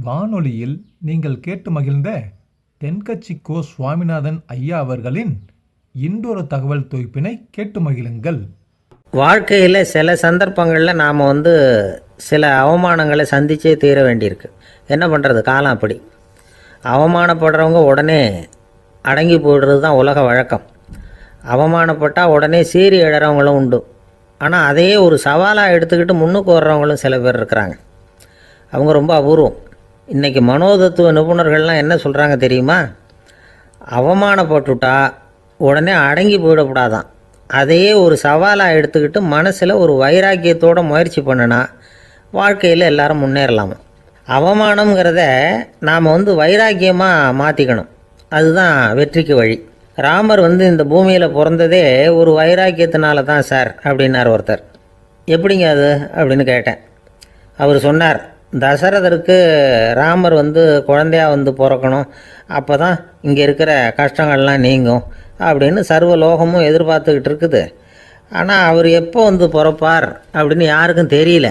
வானொலியில் நீங்கள் கேட்டு மகிழ்ந்த தென்கட்சி கோ சுவாமிநாதன் ஐயா அவர்களின் இன்றொரு தகவல் தொகுப்பினை கேட்டு மகிழுங்கள். வாழ்க்கையில் சில சந்தர்ப்பங்களில் நாம் சில அவமானங்களை சந்திச்சே தீர வேண்டியிருக்கு. என்ன பண்ணுறது, காலம் அப்படி. அவமானப்படுறவங்க உடனே அடங்கி போய்டுறது தான் உலக வழக்கம். அவமானப்பட்டால் உடனே சீறி எழறவங்களும் உண்டு. ஆனால் அதையே ஒரு சவாலாக எடுத்துக்கிட்டு முன்னுக்கு வர்றவங்களும் சில பேர் இருக்கிறாங்க. அவங்க ரொம்ப அபூர்வம். இன்றைக்கி மனோதத்துவ நிபுணர்கள்லாம் என்ன சொல்கிறாங்க தெரியுமா? அவமானப்பட்டுட்டா உடனே அடங்கி போயிடக்கூடாதான். அதையே ஒரு சவாலாக எடுத்துக்கிட்டு மனசில் ஒரு வைராக்கியத்தோடு முயற்சி பண்ணினா வாழ்க்கையில் எல்லாரும் முன்னேறலாமா. அவமானங்கிறத நாம் வைராக்கியமாக மாற்றிக்கணும். அதுதான் வெற்றிக்கு வழி. ராமர் இந்த பூமியில் பிறந்ததே ஒரு வைராக்கியத்தினால தான் சார் அப்படின்னார் ஒருத்தர். எப்படிங்க அது அப்படின்னு கேட்டேன். அவர் சொன்னார், தசரதருக்கு ராமர் குழந்தையாக பிறக்கணும், அப்போ தான் இங்கே இருக்கிற கஷ்டங்கள்லாம் நீங்கும் அப்படின்னு சர்வ லோகமும் எதிர்பார்த்துக்கிட்டு இருக்குது. ஆனால் அவர் எப்போ பிறப்பார் அப்படின்னு யாருக்கும் தெரியல.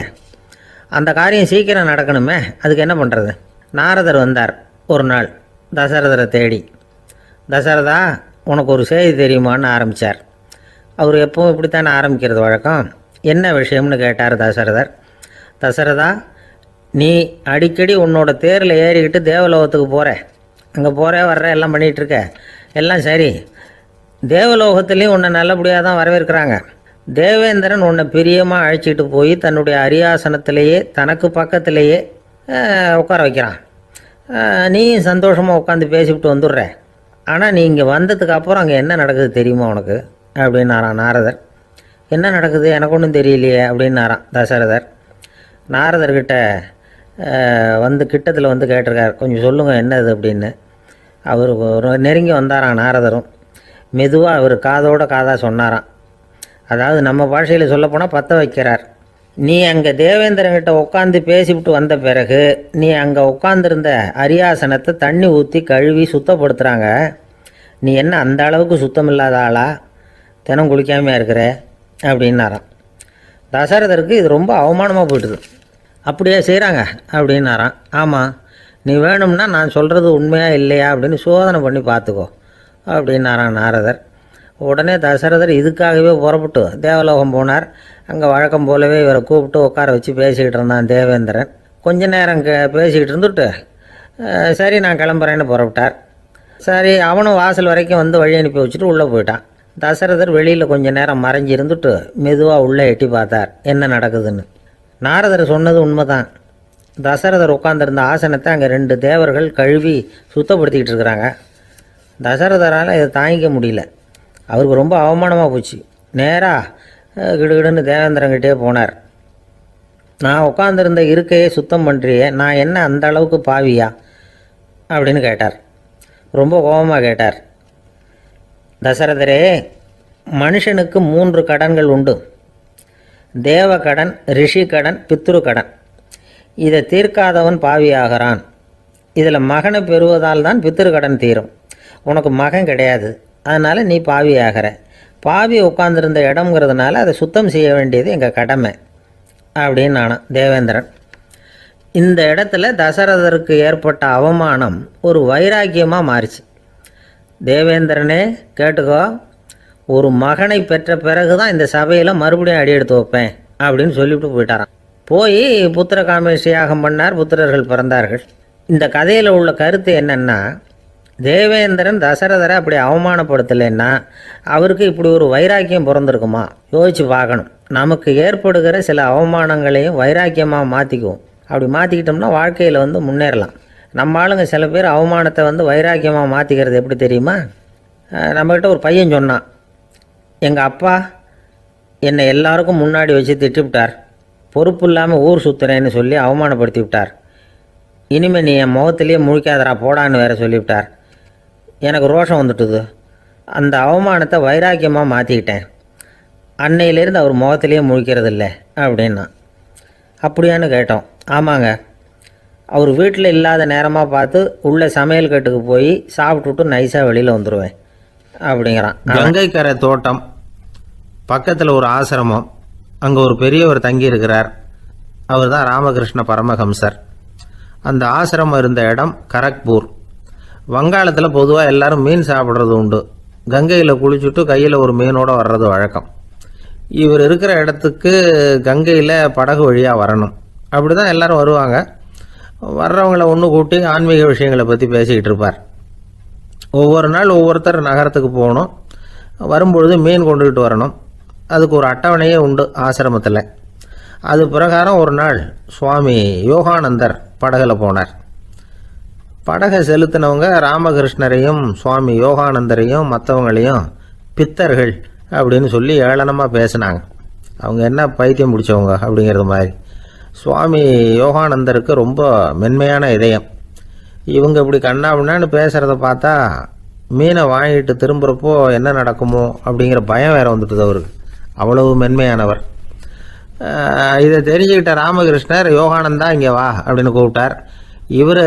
அந்த காரியம் சீக்கிரம் நடக்கணுமே, அதுக்கு என்ன பண்ணுறது? நாரதர் வந்தார் ஒரு நாள் தசரதரை தேடி. தசரதா, உனக்கு ஒரு செய்தி தெரியுமான்னு ஆரம்பித்தார். அவர் எப்பவும் இப்படித்தானே ஆரம்பிக்கிறது வழக்கம். என்ன விஷயம்னு கேட்டார் தசரதர். தசரதா, நீ அடிக்கடி உன்னோட தேரில் ஏறிக்கிட்டு தேவலோகத்துக்கு போகிற, அங்கே வர்ற எல்லாம் பண்ணிகிட்ருக்க, எல்லாம் சரி. தேவலோகத்துலேயும் உன்னை நல்லபடியாக தான் வரவேற்கிறாங்க. தேவேந்திரன் உன்னை பிரியமாக அழைச்சிட்டு போய் தன்னுடைய அரியாசனத்திலேயே தனக்கு பக்கத்திலேயே உட்கார வைக்கிறான். நீயும் சந்தோஷமாக உட்காந்து பேசிவிட்டு வந்துடுற. ஆனால் நீ இங்கே வந்ததுக்கு அப்புறம் அங்கே என்ன நடக்குது தெரியுமா உனக்கு அப்படின்னாரான் நாரதர். என்ன நடக்குது எனக்கு ஒன்றும் தெரியலையே அப்படின்னாரான் தசரதர். நாரதர்கிட்ட கிட்டத்தில் கேட்டிருக்கார், கொஞ்சம் சொல்லுங்கள் என்னது அப்படின்னு. அவர் நெருங்கி வந்தாரான் நாரதரும். மெதுவாக அவர் காதோட காதாக சொன்னாராம். அதாவது நம்ம பாஷையில் சொல்லப்போனால் பற்ற வைக்கிறார். நீ அங்கே தேவேந்திரங்கிட்ட உட்காந்து பேசிவிட்டு வந்த பிறகு நீ அங்கே உட்காந்துருந்த அரியாசனத்தை தண்ணி ஊற்றி கழுவி சுத்தப்படுத்துகிறாங்க. நீ என்ன அந்த அளவுக்கு சுத்தம் இல்லாத ஆளா, தினம் குளிக்காமையாக இருக்கிற அப்படின்னாராம். தசரதருக்கு இது ரொம்ப அவமானமாக போயிட்டுது. அப்படியே செய்கிறாங்க அப்படின்னாராம். ஆமாம், நீ வேணும்னா நான் சொல்கிறது உண்மையாக இல்லையா அப்படின்னு சோதனை பண்ணி பார்த்துக்கோ அப்படின்னாரான் நாரதர். உடனே தசரதர் இதுக்காகவே புறப்பட்டு தேவலோகம் போனார். அங்கே வழக்கம் போலவே இவரை கூப்பிட்டு உட்கார வச்சு பேசிக்கிட்டு இருந்தான் தேவேந்திரன். கொஞ்ச நேரம் பேசிக்கிட்டு இருந்துட்டு சரி நான் கிளம்புறேன்னு புறப்பட்டார். சரி, அவனும் வாசல் வரைக்கும் வழி அனுப்பி வச்சுட்டு உள்ளே போயிட்டான். தசரதர் வெளியில் கொஞ்சம் நேரம் மறைஞ்சி இருந்துட்டு மெதுவாக உள்ளே எட்டி பார்த்தார் என்ன நடக்குதுன்னு. நாரதர் சொன்னது உண்மைதான். தசரதர் உட்காந்துருந்த ஆசனத்தை அங்கே 2 தேவர்கள் கழுவி சுத்தப்படுத்திக்கிட்டு இருக்கிறாங்க. தசரதரால் இதை தாங்கிக்க முடியல. அவருக்கு ரொம்ப அவமானமாக போச்சு. நேராக கிடுகிடுன்னு தேவேந்திரங்கிட்டே போனார். நான் உட்காந்துருந்த இருக்கையே சுத்தம் பண்ணுறியே, நான் என்ன அந்த அளவுக்கு பாவியா அப்படின்னு கேட்டார். ரொம்ப கோபமாக கேட்டார். தசரதரே, மனுஷனுக்கு 3 கடன்கள் உண்டு. தேவ கடன், ரிஷி கடன், பித்ரு கடன். இதை தீர்க்காதவன் பாவியாகிறான். இதில் மகனை பெறுவதால் தான் பித்ரு கடன் தீரும். உனக்கு மகன் கிடையாது, அதனால் நீ பாவி ஆகிற. பாவி உட்காந்துருந்த இடம்ங்கிறதுனால அதை சுத்தம் செய்ய வேண்டியது எங்கள் கடமை அப்படின்னு நானும் தேவேந்திரன். இந்த இடத்துல தசரதருக்கு ஏற்பட்ட அவமானம் ஒரு வைராக்கியமாக மாறிச்சு. தேவேந்திரனே கேட்டுக்கோ, ஒரு மகனை பெற்ற பிறகு தான் இந்த சபையில் மறுபடியும் அடி எடுத்து வைப்பேன் அப்படின்னு சொல்லிவிட்டு போயிட்டாரான். போய் புத்திர காமேஷ் யாகம் பண்ணார். புத்திரர்கள் பிறந்தார்கள். இந்த கதையில் உள்ள கருத்து என்னென்னா, தேவேந்திரன் தசரதரை அப்படி அவமானப்படுத்தலைன்னா அவருக்கு இப்படி ஒரு வைராக்கியம் பிறந்திருக்குமா? யோசித்து பார்க்கணும். நமக்கு ஏற்படுகிற சில அவமானங்களையும் வைராக்கியமாக மாற்றிக்குவோம். அப்படி மாற்றிக்கிட்டோம்னா வாழ்க்கையில் முன்னேறலாம். நம்ம ஆளுங்க சில பேர் அவமானத்தை வைராக்கியமாக மாற்றிக்கிறது எப்படி தெரியுமா? நம்மக்கிட்ட ஒரு பையன் சொன்னான், எங்கள் அப்பா என்னை எல்லாருக்கும் முன்னாடி வச்சு திட்டிவிட்டார், பொறுப்பு இல்லாமல் ஊர் சுற்றுறேன்னு சொல்லி அவமானப்படுத்தி விட்டார். இனிமேல் நீ என் முகத்திலேயே முழிக்காதரா போடான்னு வேறு சொல்லிவிட்டார். எனக்கு ரோஷம் வந்துட்டுது. அந்த அவமானத்தை வைராக்கியமாக மாற்றிக்கிட்டேன். அன்னையிலேருந்து அவர் முகத்திலேயே முழிக்கிறதில்ல அப்படின்னா. அப்படியான்னு கேட்டோம். ஆமாங்க, அவர் வீட்டில் இல்லாத நேரமாக பார்த்து உள்ளே சமையல் கட்டுக்கு போய் சாப்பிட்டுட்டு நைஸாக வெளியில் வந்துடுவேன் அப்படிங்கிறான். கங்கைக்கரை தோட்டம் பக்கத்தில் ஒரு ஆசிரமம், அங்கே ஒரு பெரியவர் தங்கி இருக்கிறார். அவர் தான் ராமகிருஷ்ண பரமஹம்சர். அந்த ஆசிரமம் இருந்த இடம் கரக்பூர். வங்காளத்தில் பொதுவாக எல்லாரும் மீன் சாப்பிட்றது உண்டு. கங்கையில் குளிச்சுட்டு கையில் ஒரு மீனோடு வர்றது வழக்கம். இவர் இருக்கிற இடத்துக்கு கங்கையில் படகு வழியாக வரணும். அப்படி தான் எல்லோரும் வருவாங்க. வர்றவங்கள ஒன்று கூட்டி ஆன்மீக விஷயங்களை பற்றி பேசிக்கிட்டு இருப்பார். ஒவ்வொரு நாள் ஒவ்வொருத்தர் நகரத்துக்கு போகணும். வரும்பொழுது மீன் கொண்டுகிட்டு வரணும். அதுக்கு ஒரு அட்டவணையே உண்டு ஆசிரமத்தில். அது பிரகாரம் ஒரு நாள் சுவாமி யோகானந்தர் படகில் போனார். படகை செலுத்தினவங்க ராமகிருஷ்ணரையும் சுவாமி யோகானந்தரையும் மற்றவங்களையும் பித்தர்கள் அப்படின்னு சொல்லி ஏளனமாக பேசினாங்க. அவங்க என்ன பைத்தியம் பிடிச்சவங்க அப்படிங்கிறது மாதிரி. சுவாமி யோகானந்தருக்கு ரொம்ப மென்மையான இதயம். இவங்க இப்படி கண்ணாபின்னான்னு பேசுகிறத பார்த்தா மீனை வாங்கிட்டு திரும்புகிறப்போ என்ன நடக்குமோ அப்படிங்கிற பயம் வேறு வந்துட்டுது அவருக்கு. அவ்வளவு மென்மையானவர். இதை தெரிஞ்சுக்கிட்ட ராமகிருஷ்ணர் யோகானந்தா இங்கே வா அப்படின்னு கூப்பிட்டார். இவர்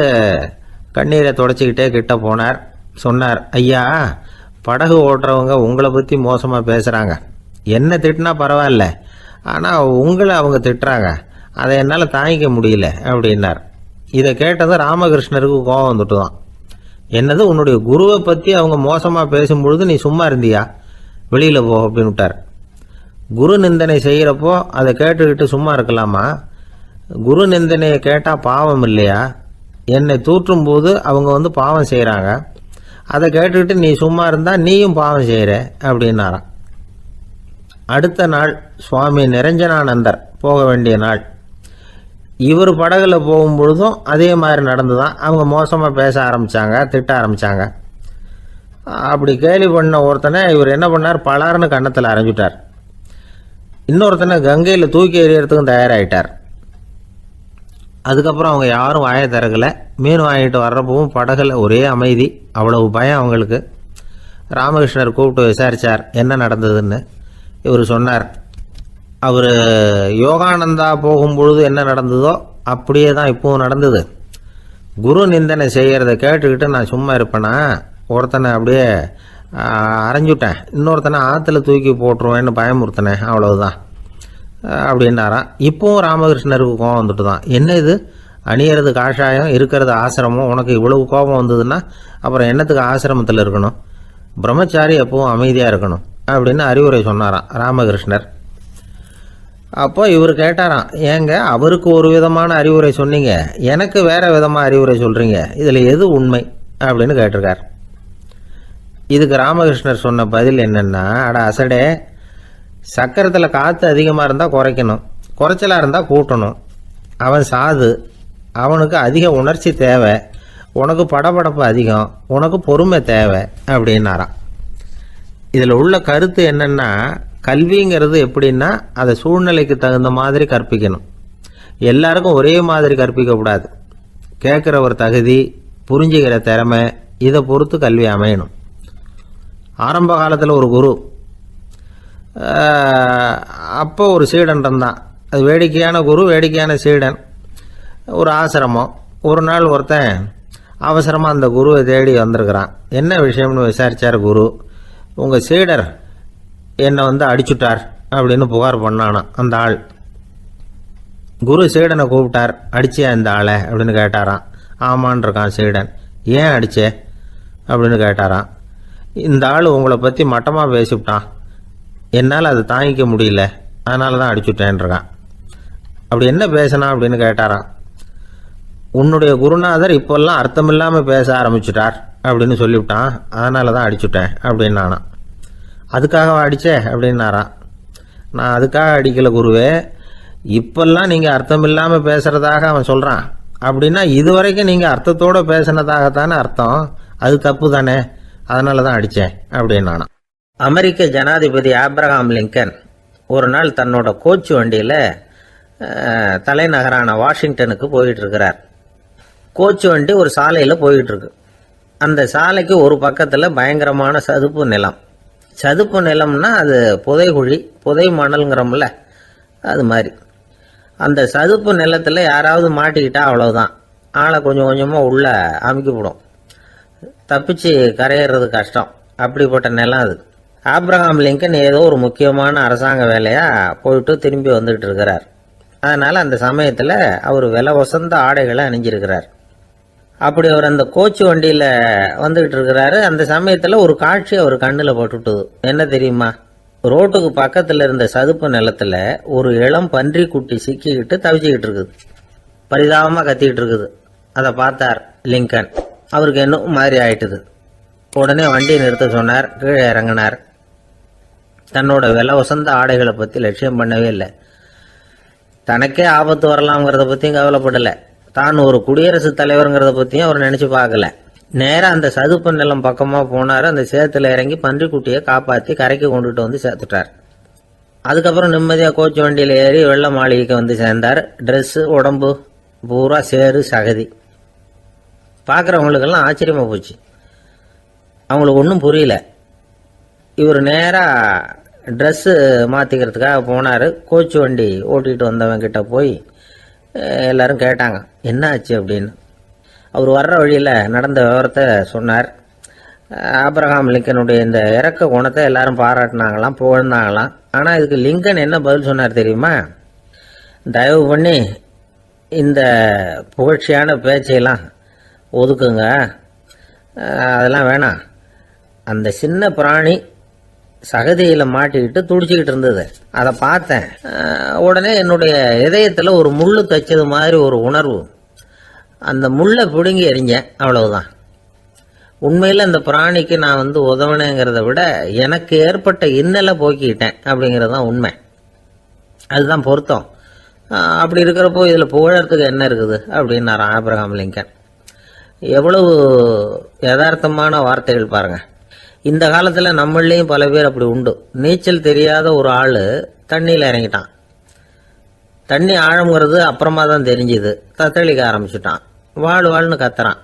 கண்ணீரை தொடச்சிக்கிட்டே கிட்ட போனார். சொன்னார், ஐயா, படகு ஓட்டுறவங்க உங்களை பற்றி மோசமாக பேசுகிறாங்க. என்ன திட்டினா பரவாயில்ல, ஆனால் உங்களை அவங்க திட்டுறாங்க. அதை என்னால் தாங்கிக்க முடியல அப்படின்னார். இதை கேட்டதும் ராமகிருஷ்ணருக்கு கோபம் வந்துட்டு தான். என்னது, உன்னுடைய குருவை பற்றி அவங்க மோசமாக பேசும்பொழுது நீ சும்மா இருந்தியா? வெளியில் போ அப்படின்னு விட்டார். குரு நிந்தனை செய்கிறப்போ அதை கேட்டுக்கிட்டு சும்மா இருக்கலாமா? குரு நிந்தனையை கேட்டால் பாவம் இல்லையா? என்னை தூற்றும் போது அவங்க பாவம் செய்கிறாங்க. அதை கேட்டுக்கிட்டு நீ சும்மா இருந்தால் நீயும் பாவம் செய்கிற அப்படின்னாராம். அடுத்த நாள் சுவாமி நிரஞ்சனானந்தர் போக வேண்டிய நாள். இவர் படகுல போகும்பொழுதும் அதே மாதிரி நடந்து தான். அவங்க மோசமாக பேச ஆரம்பித்தாங்க, திட்ட ஆரம்பித்தாங்க. அப்படி கேலி பண்ண ஒருத்தனை இவர் என்ன பண்ணார், பலார்னு கன்னத்தில் அரைஞ்சிட்டார். இன்னொருத்தனை கங்கையில் தூக்கி எறியறதுக்கும் தயாராகிட்டார். அதுக்கப்புறம் அவங்க யாரும் வாயை திறக்கலை. மீன் வாங்கிட்டு வர்றப்பவும் படகுல ஒரே அமைதி. அவ்வளவு பயம் அவங்களுக்கு. ராமகிருஷ்ணர் கூப்பிட்டு விசாரித்தார் என்ன நடந்ததுன்னு. இவர் சொன்னார், அவர் யோகானந்தா போகும்பொழுது என்ன நடந்ததோ அப்படியே தான் இப்போவும் நடந்தது. குரு நிந்தனை செய்கிறத கேட்டுக்கிட்டு நான் சும்மா இருப்பேனா? ஒருத்தனை அப்படியே அரைஞ்சுட்டேன், இன்னொருத்தனை ஆற்றுல தூக்கி போட்டுருவேன்னு பயமுறுத்தினேன், அவ்வளவுதான் அப்படின்னாராம். இப்போவும் ராமகிருஷ்ணருக்கு கோபம் வந்துட்டு தான். என்ன இது, அணியறது காஷாயம், இருக்கிறது ஆசிரமம், உனக்கு இவ்வளவு கோபம் வந்ததுன்னா அப்புறம் என்னத்துக்கு ஆசிரமத்தில் இருக்கணும்? பிரம்மச்சாரி எப்பவும் அமைதியாக இருக்கணும் அப்படின்னு அறிவுரை சொன்னாராம் ராமகிருஷ்ணர். அப்போ இவர் கேட்டாராம், ஏங்க அவருக்கு ஒரு விதமான அறிவுரை சொன்னீங்க, எனக்கு வேற விதமாக அறிவுரை சொல்கிறீங்க, இதில் எது உண்மை அப்படின்னு கேட்டிருக்கார். இதுக்கு ராமகிருஷ்ணர் சொன்ன பதில் என்னென்னா, அட அசடே, சக்கரத்தில் காற்று அதிகமாக இருந்தால் குறைக்கணும், குறைச்சலாக இருந்தால் கூட்டணும். அவன் சாது, அவனுக்கு அதிக உணர்ச்சி தேவை, உனக்கு படபடப்பு அதிகம், உனக்கு பொறுமை தேவை அப்படின்னாராம். இதில் உள்ள கருத்து என்னென்னா, கல்விங்கிறது எப்படின்னா அதை சூழ்நிலைக்கு தகுந்த மாதிரி கற்பிக்கணும். எல்லாருக்கும் ஒரே மாதிரி கற்பிக்கக்கூடாது. கேட்குற ஒரு தகுதி, புரிஞ்சுக்கிற திறமை, இதை பொறுத்து கல்வி அமையணும். ஆரம்ப காலத்தில் ஒரு குரு, அப்போ ஒரு சீடன் இருந்தான். அது வேடிக்கையான குரு, வேடிக்கையான சீடன். ஒரு ஆசிரமம். ஒரு நாள் ஒருத்தன் அவசரமாக அந்த குருவை தேடி வந்திருக்கிறான். என்ன விஷயம்னு விசாரித்தார் குரு. உங்கள் சீடர் என்னை அடிச்சுட்டார் அப்படின்னு புகார் பண்ணானான் அந்த ஆள். குரு சீடனை கூப்பிட்டார். அடிச்சியா இந்த ஆளை அப்படின்னு கேட்டாரான். ஆமான் இருக்கான் சீடன். ஏன் அடிச்சே அப்படின்னு கேட்டாரான். இந்த ஆள் உங்களை பற்றி மட்டமாக பேசிவிட்டான், என்னால் அதை தாங்கிக்க முடியல, அதனால தான் அடிச்சுட்டேன்ருக்கான். அப்படி என்ன பேசினா அப்படின்னு கேட்டாரான். உன்னுடைய குருநாதர் இப்போல்லாம் அர்த்தமில்லாமல் பேச ஆரம்பிச்சுட்டார் அப்படின்னு சொல்லிவிட்டான், அதனால தான் அடிச்சுட்டேன் அப்படின்னு நானான். அதுக்காக அடித்தே அப்படின்னாரான். நான் அதுக்காக அடிக்கலை குருவே, இப்பெல்லாம் நீங்கள் அர்த்தமில்லாமல் பேசுகிறதாக அவன் சொல்கிறான், அப்படின்னா இதுவரைக்கும் நீங்கள் அர்த்தத்தோடு பேசினதாகத்தானே அர்த்தம், அது தப்பு தானே, அதனால தான் அடித்தேன் அப்படின்னு நானான். அமெரிக்க ஜனாதிபதி ஆப்ரஹாம் லிங்கன் ஒரு நாள் தன்னோட கோச்சு வண்டியில் தலைநகரான வாஷிங்டனுக்கு போயிட்டு இருக்கிறார். கோச்சு வண்டி ஒரு சாலையில் போயிட்டு இருக்கு. அந்த சாலைக்கு ஒரு பக்கத்தில் பயங்கரமான சதுப்பு நிலம். சதுப்பு நிலம்னா அது புதைகுழி, புதை மணல்ங்கிறோம்ல, அது மாதிரி. அந்த சதுப்பு நிலத்தில் யாராவது மாட்டிக்கிட்டா அவ்வளவுதான், ஆளை கொஞ்சம் கொஞ்சமாக உள்ள அமுக்கிவிடும், தப்பிச்சு கரையிறது கஷ்டம். அப்படிப்பட்ட நிலம் அது. ஆப்ரஹாம் லிங்கன் ஏதோ ஒரு முக்கியமான அரசாங்க வேலையாக போயிட்டு திரும்பி வந்துக்கிட்டு இருக்கிறார். அதனால் அந்த சமயத்தில் அவர் விலை உசந்த ஆடைகளை அணிஞ்சிருக்கிறார். அப்படி அவர் அந்த கோச்சு வண்டியில் வந்துக்கிட்டு இருக்கிறாரு. அந்த சமயத்தில் ஒரு காட்சி அவர் கண்ணில் போட்டுவிட்டது. என்ன தெரியுமா? ரோட்டுக்கு பக்கத்தில் இருந்த சதுப்பு நிலத்தில் ஒரு இளம் பன்றி குட்டி சிக்கிக்கிட்டு தவிச்சிக்கிட்டு இருக்குது. பரிதாபமாக கத்திக்கிட்டு இருக்குது. அதை பார்த்தார் லிங்கன். அவருக்கு இன்னும் மாதிரி ஆயிட்டுது. உடனே வண்டியை நிறுத்த சொன்னார். கீழே இறங்கினார். தன்னோட விலை உசந்த ஆடைகளை பற்றி லட்சியம் பண்ணவே இல்லை. தனக்கே ஆபத்து வரலாம்ங்கிறத பற்றியும் கவலைப்படலை. தான் ஒரு குடியரசுத் தலைவருங்கிறத பற்றியும் அவர் நினச்சி பார்க்கல. நேராக அந்த சதுப்பு நிலம் பக்கமாக போனார். அந்த சேத்துல இறங்கி பன்றிக்குட்டியை காப்பாற்றி கரைக்கு கொண்டுட்டு வந்து சேர்த்துட்டார். அதுக்கப்புறம் நிம்மதியாக கோச்சு வண்டியில் ஏறி வெள்ள மாளிகைக்கு வந்து சேர்ந்தார். ட்ரெஸ்ஸு உடம்பு பூரா சேறு சகதி. பார்க்குறவங்களுக்கெல்லாம் ஆச்சரியமாக போச்சு. அவங்களுக்கு ஒன்றும் புரியல. இவர் நேராக ட்ரெஸ்ஸு மாற்றிக்கிறதுக்காக போனார். கோச்சு வண்டி ஓட்டிகிட்டு வந்தவங்கிட்ட போய் எல்லாரும் கேட்டாங்க என்ன ஆச்சு அப்படின்னு. அவர் வர்ற வழியில் நடந்த விவரத்தை சொன்னார். ஆபிரகாம் லிங்கனுடைய இந்த இறக்க குணத்தை எல்லாரும் பாராட்டினாங்களாம், புகழ்ந்தாங்களாம். ஆனால் இதுக்கு லிங்கன் என்ன பதில் சொன்னார் தெரியுமா? தயவு பண்ணி இந்த புகழ்ச்சியான பேச்சையெல்லாம் ஒதுக்குங்க, அதெல்லாம் வேணாம். அந்த சின்ன பிராணி சகதியில் மாட்டிக்கிட்டு துடிச்சிக்கிட்டு இருந்தது. அதை பார்த்தேன். உடனே என்னுடைய இதயத்தில் ஒரு முள்ளு தைச்சது மாதிரி ஒரு உணர்வு. அந்த முள்ளை பிடுங்கி எறிஞ்சேன், அவ்வளவுதான். உண்மையில் அந்த பிராணிக்கு நான் உதவினேங்கிறத விட எனக்கு ஏற்பட்ட இன்னலை போக்கிக்கிட்டேன் அப்படிங்கிறது தான் உண்மை. அதுதான் பொருத்தம். அப்படி இருக்கிறப்போ இதில் புகழறதுக்கு என்ன இருக்குது அப்படின்னாரு ஆபிரகாம் லிங்கன். எவ்வளவு யதார்த்தமான வார்த்தைகள் பாருங்கள். இந்த காலத்தில் நம்மளையும் பல பேர் அப்படி உண்டு. நீச்சல் தெரியாத ஒரு ஆள் தண்ணியில் இறங்கிட்டான். தண்ணி ஆழம்ங்கிறது அப்புறமா தான் தெரிஞ்சுது. தத்தளிக்க ஆரம்பிச்சுட்டான். வாழ்னு கத்துறான்.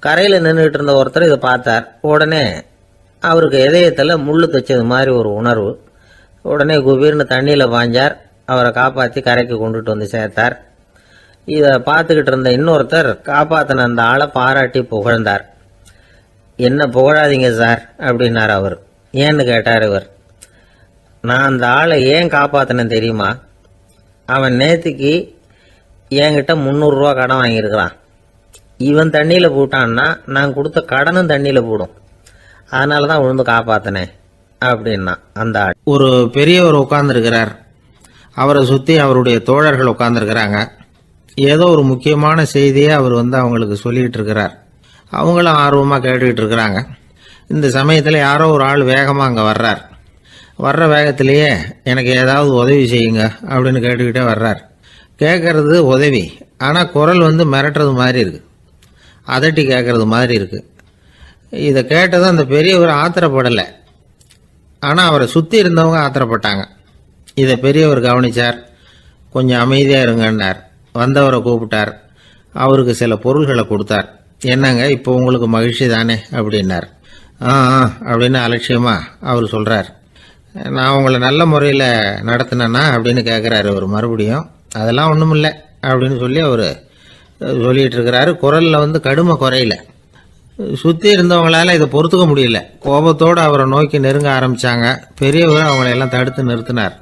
கரையில் நின்றுட்டு இருந்த ஒருத்தர் இதை பார்த்தார். உடனே அவருக்கு இதயத்தில் முள்ளு தைச்சது மாதிரி ஒரு உணர்வு. உடனே குபீர்னு தண்ணியில் பாஞ்சார். அவரை காப்பாற்றி கரைக்கு கொண்டுட்டு வந்து சேர்த்தார். இதை பார்த்துக்கிட்டு இருந்த இன்னொருத்தர் காப்பாற்றின அந்த ஆளை பாராட்டி புகழ்ந்தார். என்ன புகழாதீங்க சார் அப்படின்னார் அவர். ஏன்னு கேட்டார் இவர். நான் அந்த ஆளை ஏன் காப்பாற்றினேன் தெரியுமா? அவன் நேற்றுக்கு என்கிட்ட 300 ரூபா கடன் வாங்கியிருக்கிறான். இவன் தண்ணியில் போட்டான்னா நான் கொடுத்த கடனும் தண்ணியில் போடும். அதனால தான் விழுந்து காப்பாற்றினேன் அப்படின்னா அந்த ஆள். ஒரு பெரியவர் உட்கார்ந்துருக்கிறார். அவரை சுற்றி அவருடைய தோழர்கள் உட்கார்ந்துருக்கிறாங்க. ஏதோ ஒரு முக்கியமான செய்தியை அவர் அவங்களுக்கு சொல்லிகிட்டு இருக்கிறார். அவங்களும் ஆர்வமாக கேட்டுக்கிட்டு இருக்கிறாங்க. இந்த சமயத்தில் யாரோ ஒரு ஆள் வேகமாக அங்கே வர்றார். வர்ற வேகத்திலேயே எனக்கு ஏதாவது உதவி செய்யுங்க அப்படின்னு கேட்டுக்கிட்டே வர்றார். கேட்கறது உதவி, ஆனால் குரல் மிரட்டுறது மாதிரி இருக்குது, அதட்டி கேட்கறது மாதிரி இருக்குது. இதை கேட்டதும் அந்த பெரியவர் ஆத்திரப்படலை. ஆனால் அவரை சுற்றி இருந்தவங்க ஆத்திரப்பட்டாங்க. இதை பெரியவர் கவனித்தார். கொஞ்சம் அமைதியாக இருங்கன்னார். வந்தவரை கூப்பிட்டார். அவருக்கு சில பொருள்களை கொடுத்தார். என்னங்க இப்போ உங்களுக்கு மகிழ்ச்சி தானே அப்படின்னார். அப்படின்னு அலட்சியமாக அவர் சொல்கிறார். நான் உங்களை நல்ல முறையில் நடத்தினேன்னா அப்படின்னு கேட்குறாரு அவர் மறுபடியும். அதெல்லாம் ஒன்றும் இல்லை அப்படின்னு சொல்லி அவர் சொல்லிகிட்டு இருக்கிறாரு. குரலில் கடுமை குறையில. சுற்றி இருந்தவங்களால இதை பொறுத்துக்க முடியல. கோபத்தோடு அவரை நோக்கி நெருங்க ஆரம்பித்தாங்க. பெரியவர் அவங்களையெல்லாம் தடுத்து நிறுத்தினார்.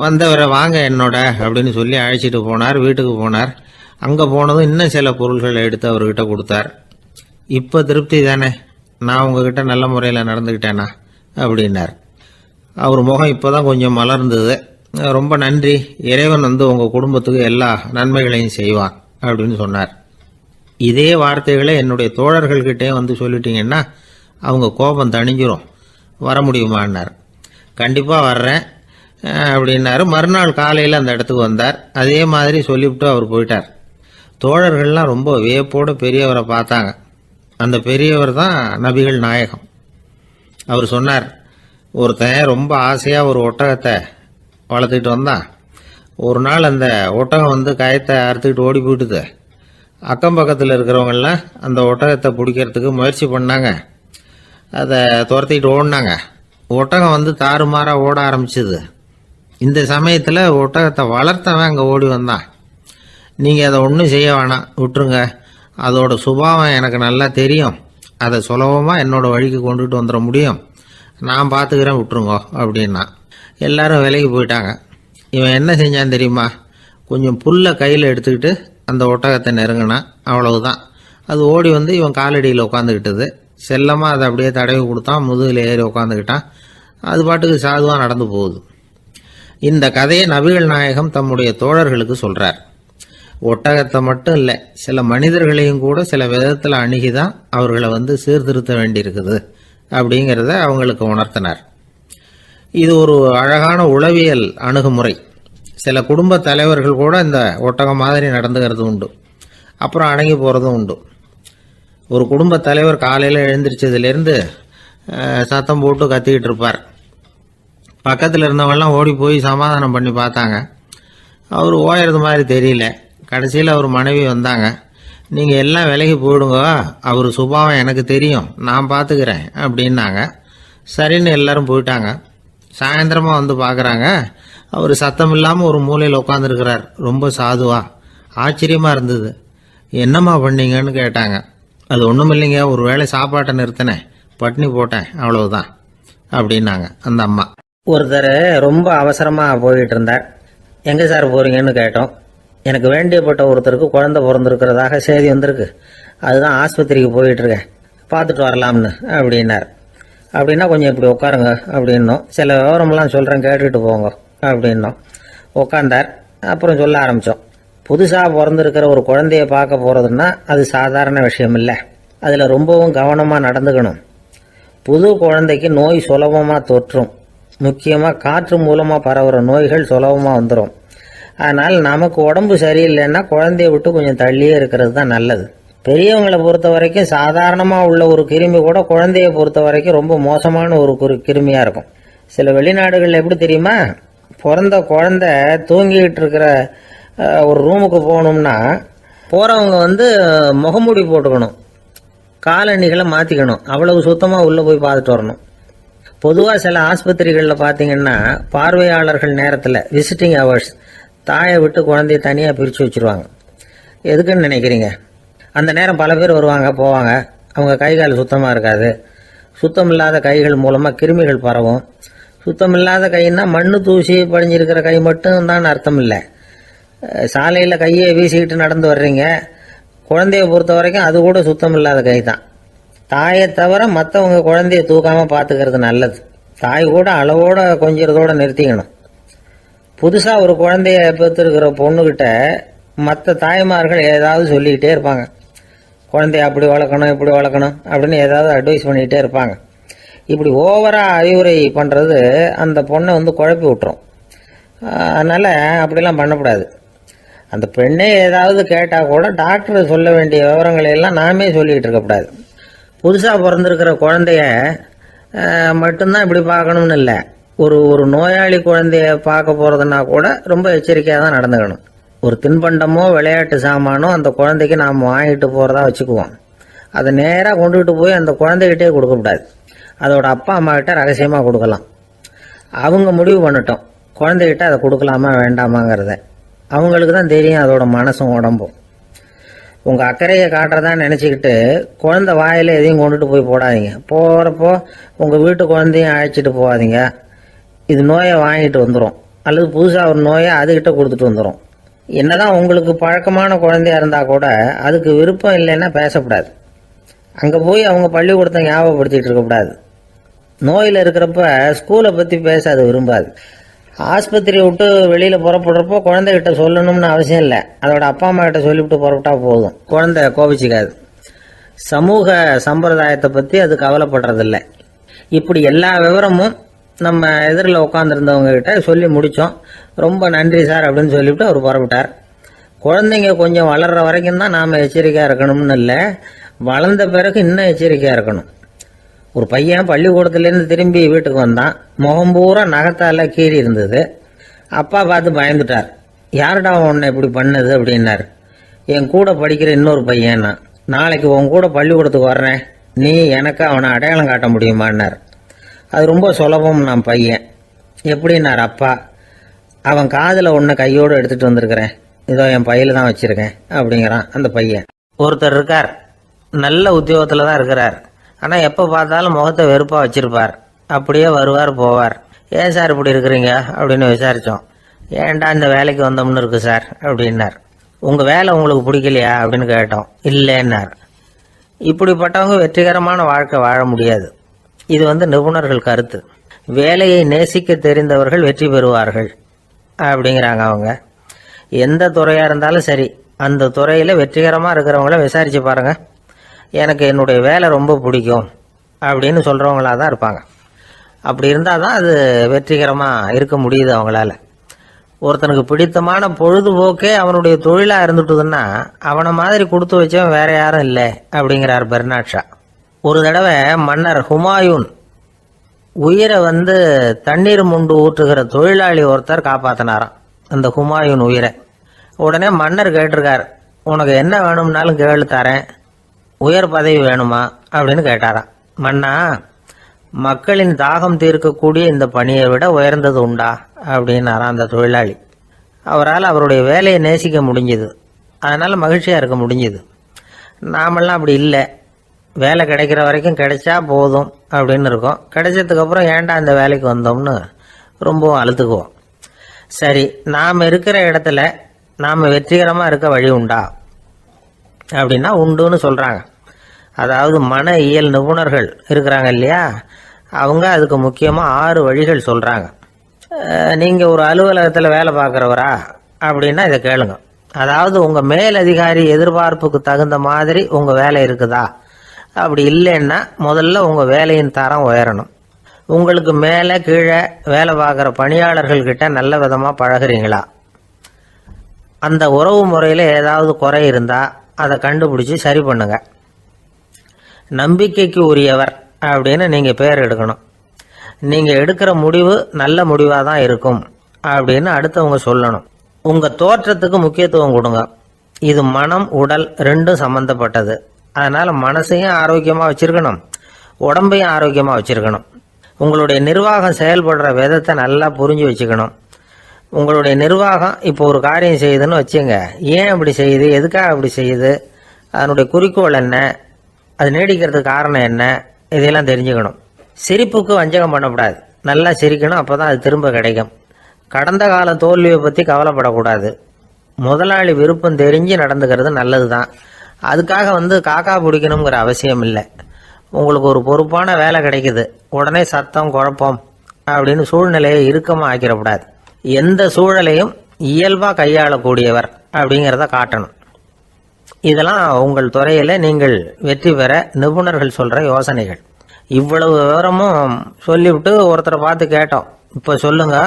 வந்தவரை வாங்க என்னோட அப்படின்னு சொல்லி அழைச்சிட்டு போனார். வீட்டுக்கு போனார். அங்கே போனதும் இன்னும் சில பொருள்களை எடுத்து அவர்கிட்ட கொடுத்தார். இப்போ திருப்தி தானே, நான் உங்ககிட்ட நல்ல முறையில் நடந்துக்கிட்டேனா அப்படின்னார். அவர் முகம் இப்போ தான் கொஞ்சம் மலர்ந்தது. ரொம்ப நன்றி, இறைவன் உங்கள் குடும்பத்துக்கு எல்லா நன்மைகளையும் செய்வான் அப்படின்னு சொன்னார். இதே வார்த்தைகளை என்னுடைய தோழர்கள்கிட்டே சொல்லிட்டீங்கன்னா அவங்க கோபம் தணிஞ்சிரும். வர முடியுமான்னார். கண்டிப்பாக வர்றேன் அப்படின்னாரு. மறுநாள் காலையில் அந்த இடத்துக்கு வந்தார். அதே மாதிரி சொல்லிவிட்டு அவர் போயிட்டார். தோழர்கள்லாம் ரொம்ப வியப்போடு பெரியவரை பார்த்தாங்க. அந்த பெரியவர் தான் நபிகள் நாயகம். அவர் சொன்னார், ஒருத்தன் ரொம்ப ஆசையாக ஒரு ஒட்டகத்தை வளர்த்துக்கிட்டு வந்தான். ஒரு நாள் அந்த ஒட்டகம் கயத்தை அறுத்துக்கிட்டு ஓடி போயிட்டுது. அக்கம் பக்கத்தில் இருக்கிறவங்கெல்லாம் அந்த ஒட்டகத்தை பிடிக்கிறதுக்கு முயற்சி பண்ணாங்க. அதை துரத்திக்கிட்டு ஓடினாங்க. ஒட்டகம் தாறுமாறாக ஓட ஆரம்பிச்சுது. இந்த சமயத்தில் ஒட்டகத்தை வளர்த்தவன் அங்கே ஓடி வந்தான். நீங்கள் அதை ஒன்றும் செய்ய வேணாம், விட்டுருங்க. அதோட சுபாவம் எனக்கு நல்லா தெரியும். அதை சுலபமாக என்னோடய வழிக்கு கொண்டுட்டு வந்துட முடியும். நான் பார்த்துக்கிறேன், விட்டுருங்கோ அப்படின்னா. எல்லாரும் விலைக்கு போயிட்டாங்க. இவன் என்ன செஞ்சான் தெரியுமா? கொஞ்சம் புல்லை கையில் எடுத்துக்கிட்டு அந்த ஒட்டகத்தை நெருங்கினான். அவ்வளவுதான். அது ஓடி வந்து இவன் காலடியில் உட்காந்துக்கிட்டது. செல்லமாக அதை அப்படியே தடவி கொடுத்தான். முதுகில் ஏறி உட்காந்துக்கிட்டான். அது பாட்டுக்கு சாதுவாக நடந்து போகுது. இந்த கதையை நபிகள் நாயகம் தம்முடைய தோழர்களுக்கு சொல்கிறார். ஒட்டகத்தை மட்டும் இல்லை, சில மனிதர்களையும் கூட சில விதத்தில் அணுகிதான் அவர்களை வந்து சீர்திருத்த வேண்டியிருக்குது அப்படிங்கிறத அவங்களுக்கு உணர்த்தினார். இது ஒரு அழகான உளவியல் அணுகுமுறை. சில குடும்ப தலைவர்கள் கூட இந்த ஒட்டகம் மாதிரி நடந்துக்கிறது உண்டு, அப்புறம் அடங்கி போகிறதும் உண்டு. ஒரு குடும்ப தலைவர் காலையில் எழுந்திரிச்சதுலேருந்து சத்தம் போட்டு கத்திக்கிட்டு இருப்பார். பக்கத்தில் இருந்தவங்கெல்லாம் ஓடி போய் சமாதானம் பண்ணி பார்த்தாங்க. அவர் ஓயறது மாதிரி தெரியல. கடைசியில் அவர் மனைவி வந்தாங்க. நீங்கள் எல்லாம் விலகி போயிடுங்க, அவர் சுபாவம் எனக்கு தெரியும், நான் பார்த்துக்கிறேன் அப்படின்னாங்க. சரின்னு எல்லாரும் போயிட்டாங்க. சாயந்தரமாக வந்து பார்க்குறாங்க, அவர் சத்தம் இல்லாமல் ஒரு மூலையில் உட்காந்துருக்கிறார். ரொம்ப சாதுவா. ஆச்சரியமாக இருந்தது. என்னம்மா பண்ணீங்கன்னு கேட்டாங்க. அது ஒன்றும் இல்லைங்க, ஒரு வேளை சாப்பாட்டை நிறுத்தினேன், பட்னி போட்டேன், அவ்வளவுதான் அப்படின்னாங்க அந்த அம்மா. ஒருத்தர் ரொம்ப அவசரமாக போயிட்டு இருந்தார். எங்கே சார் போகிறீங்கன்னு கேட்டோம். எனக்கு வேண்டியப்பட்ட ஒருத்தருக்கு குழந்தை பிறந்திருக்கிறதாக செய்தி வந்திருக்கு, அதுதான் ஆஸ்பத்திரிக்கு போயிட்டுருக்கேன், பார்த்துட்டு வரலாம்னு அப்படின்னார். அப்படின்னா கொஞ்சம் இப்படி உட்காருங்க அப்படின்னோம். சில விவரமெல்லாம் சொல்கிறேன், கேட்டுக்கிட்டு போங்க அப்படின்னோம். உட்காந்தார். அப்புறம் சொல்ல ஆரம்பித்தோம். புதுசாக பிறந்திருக்கிற ஒரு குழந்தைய பார்க்க போகிறதுன்னா அது சாதாரண விஷயம் இல்லை. அதில் ரொம்பவும் கவனமாக நடந்துக்கணும். புது குழந்தைக்கு நோய் சுலபமாக தொற்றும். முக்கியமாக காற்று மூலமாக பரவுகிற நோய்கள் சுலபமாக வந்துடும். அதனால் நமக்கு உடம்பு சரியில்லைன்னா குழந்தைய விட்டு கொஞ்சம் தள்ளியே இருக்கிறது தான் நல்லது. பெரியவங்களை பொறுத்த வரைக்கும் சாதாரணமாக உள்ள ஒரு கிருமி கூட குழந்தைய பொறுத்த வரைக்கும் ரொம்ப மோசமான ஒரு கிருமியாக இருக்கும். சில வெளிநாடுகளில் எப்படி தெரியுமா, பிறந்த குழந்தை தூங்கிக்கிட்டு இருக்கிற ஒரு ரூமுக்கு போகணும்னா போகிறவங்க வந்து முகமூடி போட்டுக்கணும், காலணிகளை மாற்றிக்கணும், அவ்வளவு சுத்தமாக உள்ளே போய் பார்த்துட்டு வரணும். பொதுவாக சில ஆஸ்பத்திரிகளில் பார்த்தீங்கன்னா பார்வையாளர்கள் நேரத்தில் விசிட்டிங் ஹவர்ஸ் தாயை விட்டு குழந்தைய தனியாக பிரித்து வச்சுருவாங்க. எதுக்குன்னு நினைக்கிறீங்க? அந்த நேரம் பல பேர் வருவாங்க போவாங்க, அவங்க கை கால் சுத்தமாக இருக்காது. சுத்தம் இல்லாத கைகள் மூலமாக கிருமிகள் பரவும். சுத்தம் இல்லாத கைன்னா மண்ணு தூசி படிஞ்சிருக்கிற கை மட்டும் தான் அர்த்தம் இல்லை. சாலையில் கையை வீசிக்கிட்டு நடந்து வர்றீங்க, குழந்தைய பொறுத்த வரைக்கும் அது கூட சுத்தம் இல்லாத கை தான். தாயை தவிர மற்றவங்க குழந்தைய தூக்காமல் பார்த்துக்கிறது நல்லது. தாய் கூட அளவோட கொஞ்சிறதோட நிறுத்திக்கணும். புதுசாக ஒரு குழந்தைய பெற்றிருக்கிற பொண்ணுக்கிட்ட மற்ற தாய்மார்கள் ஏதாவது சொல்லிக்கிட்டே இருப்பாங்க. குழந்தைய அப்படி வளர்க்கணும் இப்படி வளர்க்கணும் அப்படின்னு ஏதாவது அட்வைஸ் பண்ணிக்கிட்டே இருப்பாங்க. இப்படி ஓவராக அறிவுரை பண்ணுறது அந்த பொண்ணை வந்து குழப்பி விட்டுரும். அதனால் அப்படிலாம் பண்ணக்கூடாது. அந்த பெண்ணே ஏதாவது கேட்டால் கூட டாக்டர் சொல்ல வேண்டிய விவரங்களை எல்லாம் நாமே சொல்லிக்கிட்டு இருக்கக்கூடாது. புதுசாக பிறந்திருக்கிற குழந்தைய மட்டும்தான் இப்படி பார்க்கணும்னு இல்லை. ஒரு நோயாளி குழந்தைய பார்க்க போகிறதுனா கூட ரொம்ப எச்சரிக்கையாக தான் நடந்துக்கணும். ஒரு தின்பண்டமோ விளையாட்டு சாமானோ அந்த குழந்தைக்கு நாம் வாங்கிட்டு போகிறதா வச்சுக்குவோம். அதை நேராக கொண்டுகிட்டு போய் அந்த குழந்தைகிட்டே கொடுக்கக்கூடாது. அதோட அப்பா அம்மா கிட்ட ரகசியமாக கொடுக்கலாம். அவங்க முடிவு பண்ணட்டும் குழந்தைகிட்ட அதை கொடுக்கலாமா வேண்டாமாங்கிறத. அவங்களுக்கு தான் தெரியும் அதோட மனசும் உடம்பும். உங்கள் அக்கறையை காட்டுறதா நினச்சிக்கிட்டு குழந்தை வாயில் எதையும் கொண்டுட்டு போய் போடாதீங்க. போகிறப்போ உங்கள் வீட்டு குழந்தையும் அழைச்சிட்டு போகாதீங்க. இது நோயை வாங்கிட்டு வந்துடும், அல்லது புதுசாக ஒரு நோயை அதுக்கிட்ட கொடுத்துட்டு வந்துடும். என்னதான் உங்களுக்கு பழக்கமான குழந்தையா இருந்தால் கூட அதுக்கு விருப்பம் இல்லைன்னா பேசக்கூடாது. அங்கே போய் அவங்க பள்ளிக்கூடத்தை ஞாபகப்படுத்திகிட்டு இருக்கக்கூடாது. நோயில் இருக்கிறப்ப ஸ்கூலை பற்றி பேச அது விரும்பாது. ஆஸ்பத்திரியை விட்டு வெளியில் புறப்படுறப்போ குழந்தைகிட்ட சொல்லணும்னு அவசியம் இல்லை. அதோட அப்பா அம்மா கிட்ட சொல்லிவிட்டு புறப்பட்டா போதும், குழந்தை கோபிச்சிக்காது. சமூக சம்பிரதாயத்தை பற்றி அது கவலைப்படுறதில்லை. இப்படி எல்லா விவரமும் நம்ம எதிரில் உட்காந்துருந்தவங்க கிட்ட சொல்லி முடித்தோம். ரொம்ப நன்றி சார் அப்படின்னு சொல்லிவிட்டு அவர் புறப்பட்டார். குழந்தைங்க கொஞ்சம் வளர்கிற வரைக்கும் தான் நாம் எச்சரிக்கையாக இருக்கணும்னு இல்லை, வளர்ந்த பிறகு இன்னும் எச்சரிக்கையாக இருக்கணும். ஒரு பையன் பள்ளிக்கூடத்துலேருந்து திரும்பி வீட்டுக்கு வந்தான். முகம் பூரா நகத்தால் கீறி இருந்தது. அப்பா பார்த்து பயந்துட்டார். யாருடா உன்னை இப்படி பண்ணது அப்படின்னார். என் கூட படிக்கிற இன்னொரு பையன். நாளைக்கு உன் கூட பள்ளிக்கூடத்துக்கு வர்றேன், நீ எனக்கு அவனை அடையாளம் காட்ட முடியுமான்னார். அது ரொம்ப சுலபம் நான் பையன். எப்படின்னார் அப்பா. அவன் காதில் ஒன்று கையோடு எடுத்துகிட்டு வந்திருக்கிறேன், இதோ என் பையில தான் வச்சுருக்கேன் அப்படிங்கிறான் அந்த பையன். ஒருத்தர் இருக்கார், நல்ல உத்தியோகத்தில் தான் இருக்கிறார். ஆனால் எப்போ பார்த்தாலும் முகத்தை வெறுப்பாக வச்சுருப்பார். அப்படியே வருவார் போவார். ஏன் சார் இப்படி இருக்கிறீங்க அப்படின்னு விசாரித்தோம். ஏன்டா இந்த வேலைக்கு வந்தோம்னு இருக்கு சார் அப்படின்னார். உங்கள் வேலை உங்களுக்கு பிடிக்கலையா அப்படின்னு கேட்டோம். இல்லைன்னார். இப்படிப்பட்டவங்க வெற்றிகரமான வாழ்க்கை வாழ முடியாது. இது நிபுணர்கள் கருத்து. வேலையை நேசிக்க தெரிந்தவர்கள் வெற்றி பெறுவார்கள் அப்படிங்கிறாங்க அவங்க. எந்த துறையாக இருந்தாலும் சரி, அந்த துறையில் வெற்றிகரமாக இருக்கிறவங்கள விசாரித்து பாருங்கள். எனக்கு என்னுடைய வேலை ரொம்ப பிடிக்கும் அப்படின்னு சொல்கிறவங்களாக தான் இருப்பாங்க. அப்படி இருந்தால் தான் அது வெற்றிகரமாக இருக்க முடியுது அவங்களால. ஒருத்தனுக்கு பிடித்தமான பொழுதுபோக்கே அவனுடைய தொழிலாக இருந்துட்டுதுன்னா அவனை மாதிரி கொடுத்து வச்சவன் வேற யாரும் இல்லை அப்படிங்கிறார் பெர்னாட் ஷா. ஒரு தடவை மன்னர் ஹுமாயூன் உயிரை தண்ணீர் முண்டு ஊற்றுகிற தொழிலாளி ஒருத்தர் காப்பாற்றினாராம் அந்த ஹுமாயூன் உயிரை. உடனே மன்னர் கேட்டிருக்கார், உனக்கு என்ன வேணும்னாலும் கேளு தரேன், உயர் பதவி வேணுமா அப்படின்னு கேட்டாராம். மன்னா, மக்களின் தாகம் தீர்க்கக்கூடிய இந்த பணியை விட உயர்ந்தது உண்டா அப்படின்னாராம் அந்த தொழிலாளி. அவரால் அவருடைய வேலையை நேசிக்க முடிஞ்சுது, அதனால் மகிழ்ச்சியாக இருக்க முடிஞ்சுது. நாமெல்லாம் அப்படி இல்லை. வேலை கிடைக்கிற வரைக்கும் கிடைச்சா போதும் அப்படின்னு இருக்கோம். கிடைச்சதுக்கப்புறம் ஏன்டா இந்த வேலைக்கு வந்தோம்னு ரொம்பவும் அழுத்துக்குவோம். சரி, நாம் இருக்கிற இடத்துல நாம் வெற்றிகரமாக இருக்க வழி உண்டா அப்படின்னா உண்டுன்னு சொல்கிறாங்க. அதாவது மன இயல் நிபுணர்கள் இருக்கிறாங்க இல்லையா, அவங்க அதுக்கு முக்கியமாக 6 வழிகள் சொல்கிறாங்க. நீங்கள் ஒரு அலுவலகத்தில் வேலை பார்க்குறவரா அப்படின்னா இதை கேளுங்க. அதாவது உங்கள் மேலதிகாரி எதிர்பார்ப்புக்கு தகுந்த மாதிரி உங்கள் வேலை இருக்குதா? அப்படி இல்லைன்னா முதல்ல உங்கள் வேலையின் தரம் உயரணும். உங்களுக்கு மேலே கீழே வேலை பார்க்குற பணியாளர்கள்கிட்ட நல்ல விதமாக பழகுறீங்களா? அந்த உறவு முறையில் ஏதாவது குறை இருந்தால் அதை கண்டுபிடிச்சி சரி பண்ணுங்க. நம்பிக்கைக்கு உரியவர் அப்படின்னு நீங்கள் பேர் எடுக்கணும். நீங்கள் எடுக்கிற முடிவு நல்ல முடிவாக தான் இருக்கும் அப்படின்னு அடுத்தவங்க சொல்லணும். உங்கள் தோற்றத்துக்கு முக்கியத்துவம் கொடுங்க. இது மனம் உடல் ரெண்டும் சம்மந்தப்பட்டது. அதனால் மனசையும் ஆரோக்கியமாக வச்சுருக்கணும், உடம்பையும் ஆரோக்கியமாக வச்சுருக்கணும். உங்களுடைய நிர்வாகம் செயல்படுற விதத்தை நல்லா புரிஞ்சு வச்சுக்கணும். உங்களுடைய நிர்வாகம் இப்போ ஒரு காரியம் செய்யுதுன்னு வச்சுங்க, ஏன் அப்படி செய்யுது, எதுக்காக அப்படி செய்யுது, அதனுடைய குறிக்கோள் என்ன, அது நீடிக்கிறதுக்கு காரணம் என்ன, இதையெல்லாம் தெரிஞ்சுக்கணும். சிரிப்புக்கு வஞ்சகம் பண்ணக்கூடாது. நல்லா சிரிக்கணும், அப்போ தான் அது திரும்ப கிடைக்கும். கடந்த கால தோல்வியை பற்றி கவலைப்படக்கூடாது. முதலாளி விருப்பம் தெரிஞ்சு நடந்துக்கிறது நல்லது தான். அதுக்காக காக்கா பிடிக்கணுங்கிற அவசியம் இல்லை. உங்களுக்கு ஒரு பொறுப்பான வேலை கிடைக்குது, உடனே சத்தம் குழப்பம் அப்படின்னு சூழ்நிலையை இறுக்கமாக ஆக்கிடக்கூடாது. எந்த சூழலையும் இயல்பாக கையாளக்கூடியவர் அப்படிங்கிறத காட்டணும். இதெல்லாம் உங்கள் துறையில் நீங்கள் வெற்றி பெற நிபுணர்கள் சொல்கிற யோசனைகள். இவ்வளவு விவரமும் சொல்லிவிட்டு ஒருத்தரை பார்த்து கேட்டோம், இப்போ சொல்லுங்க,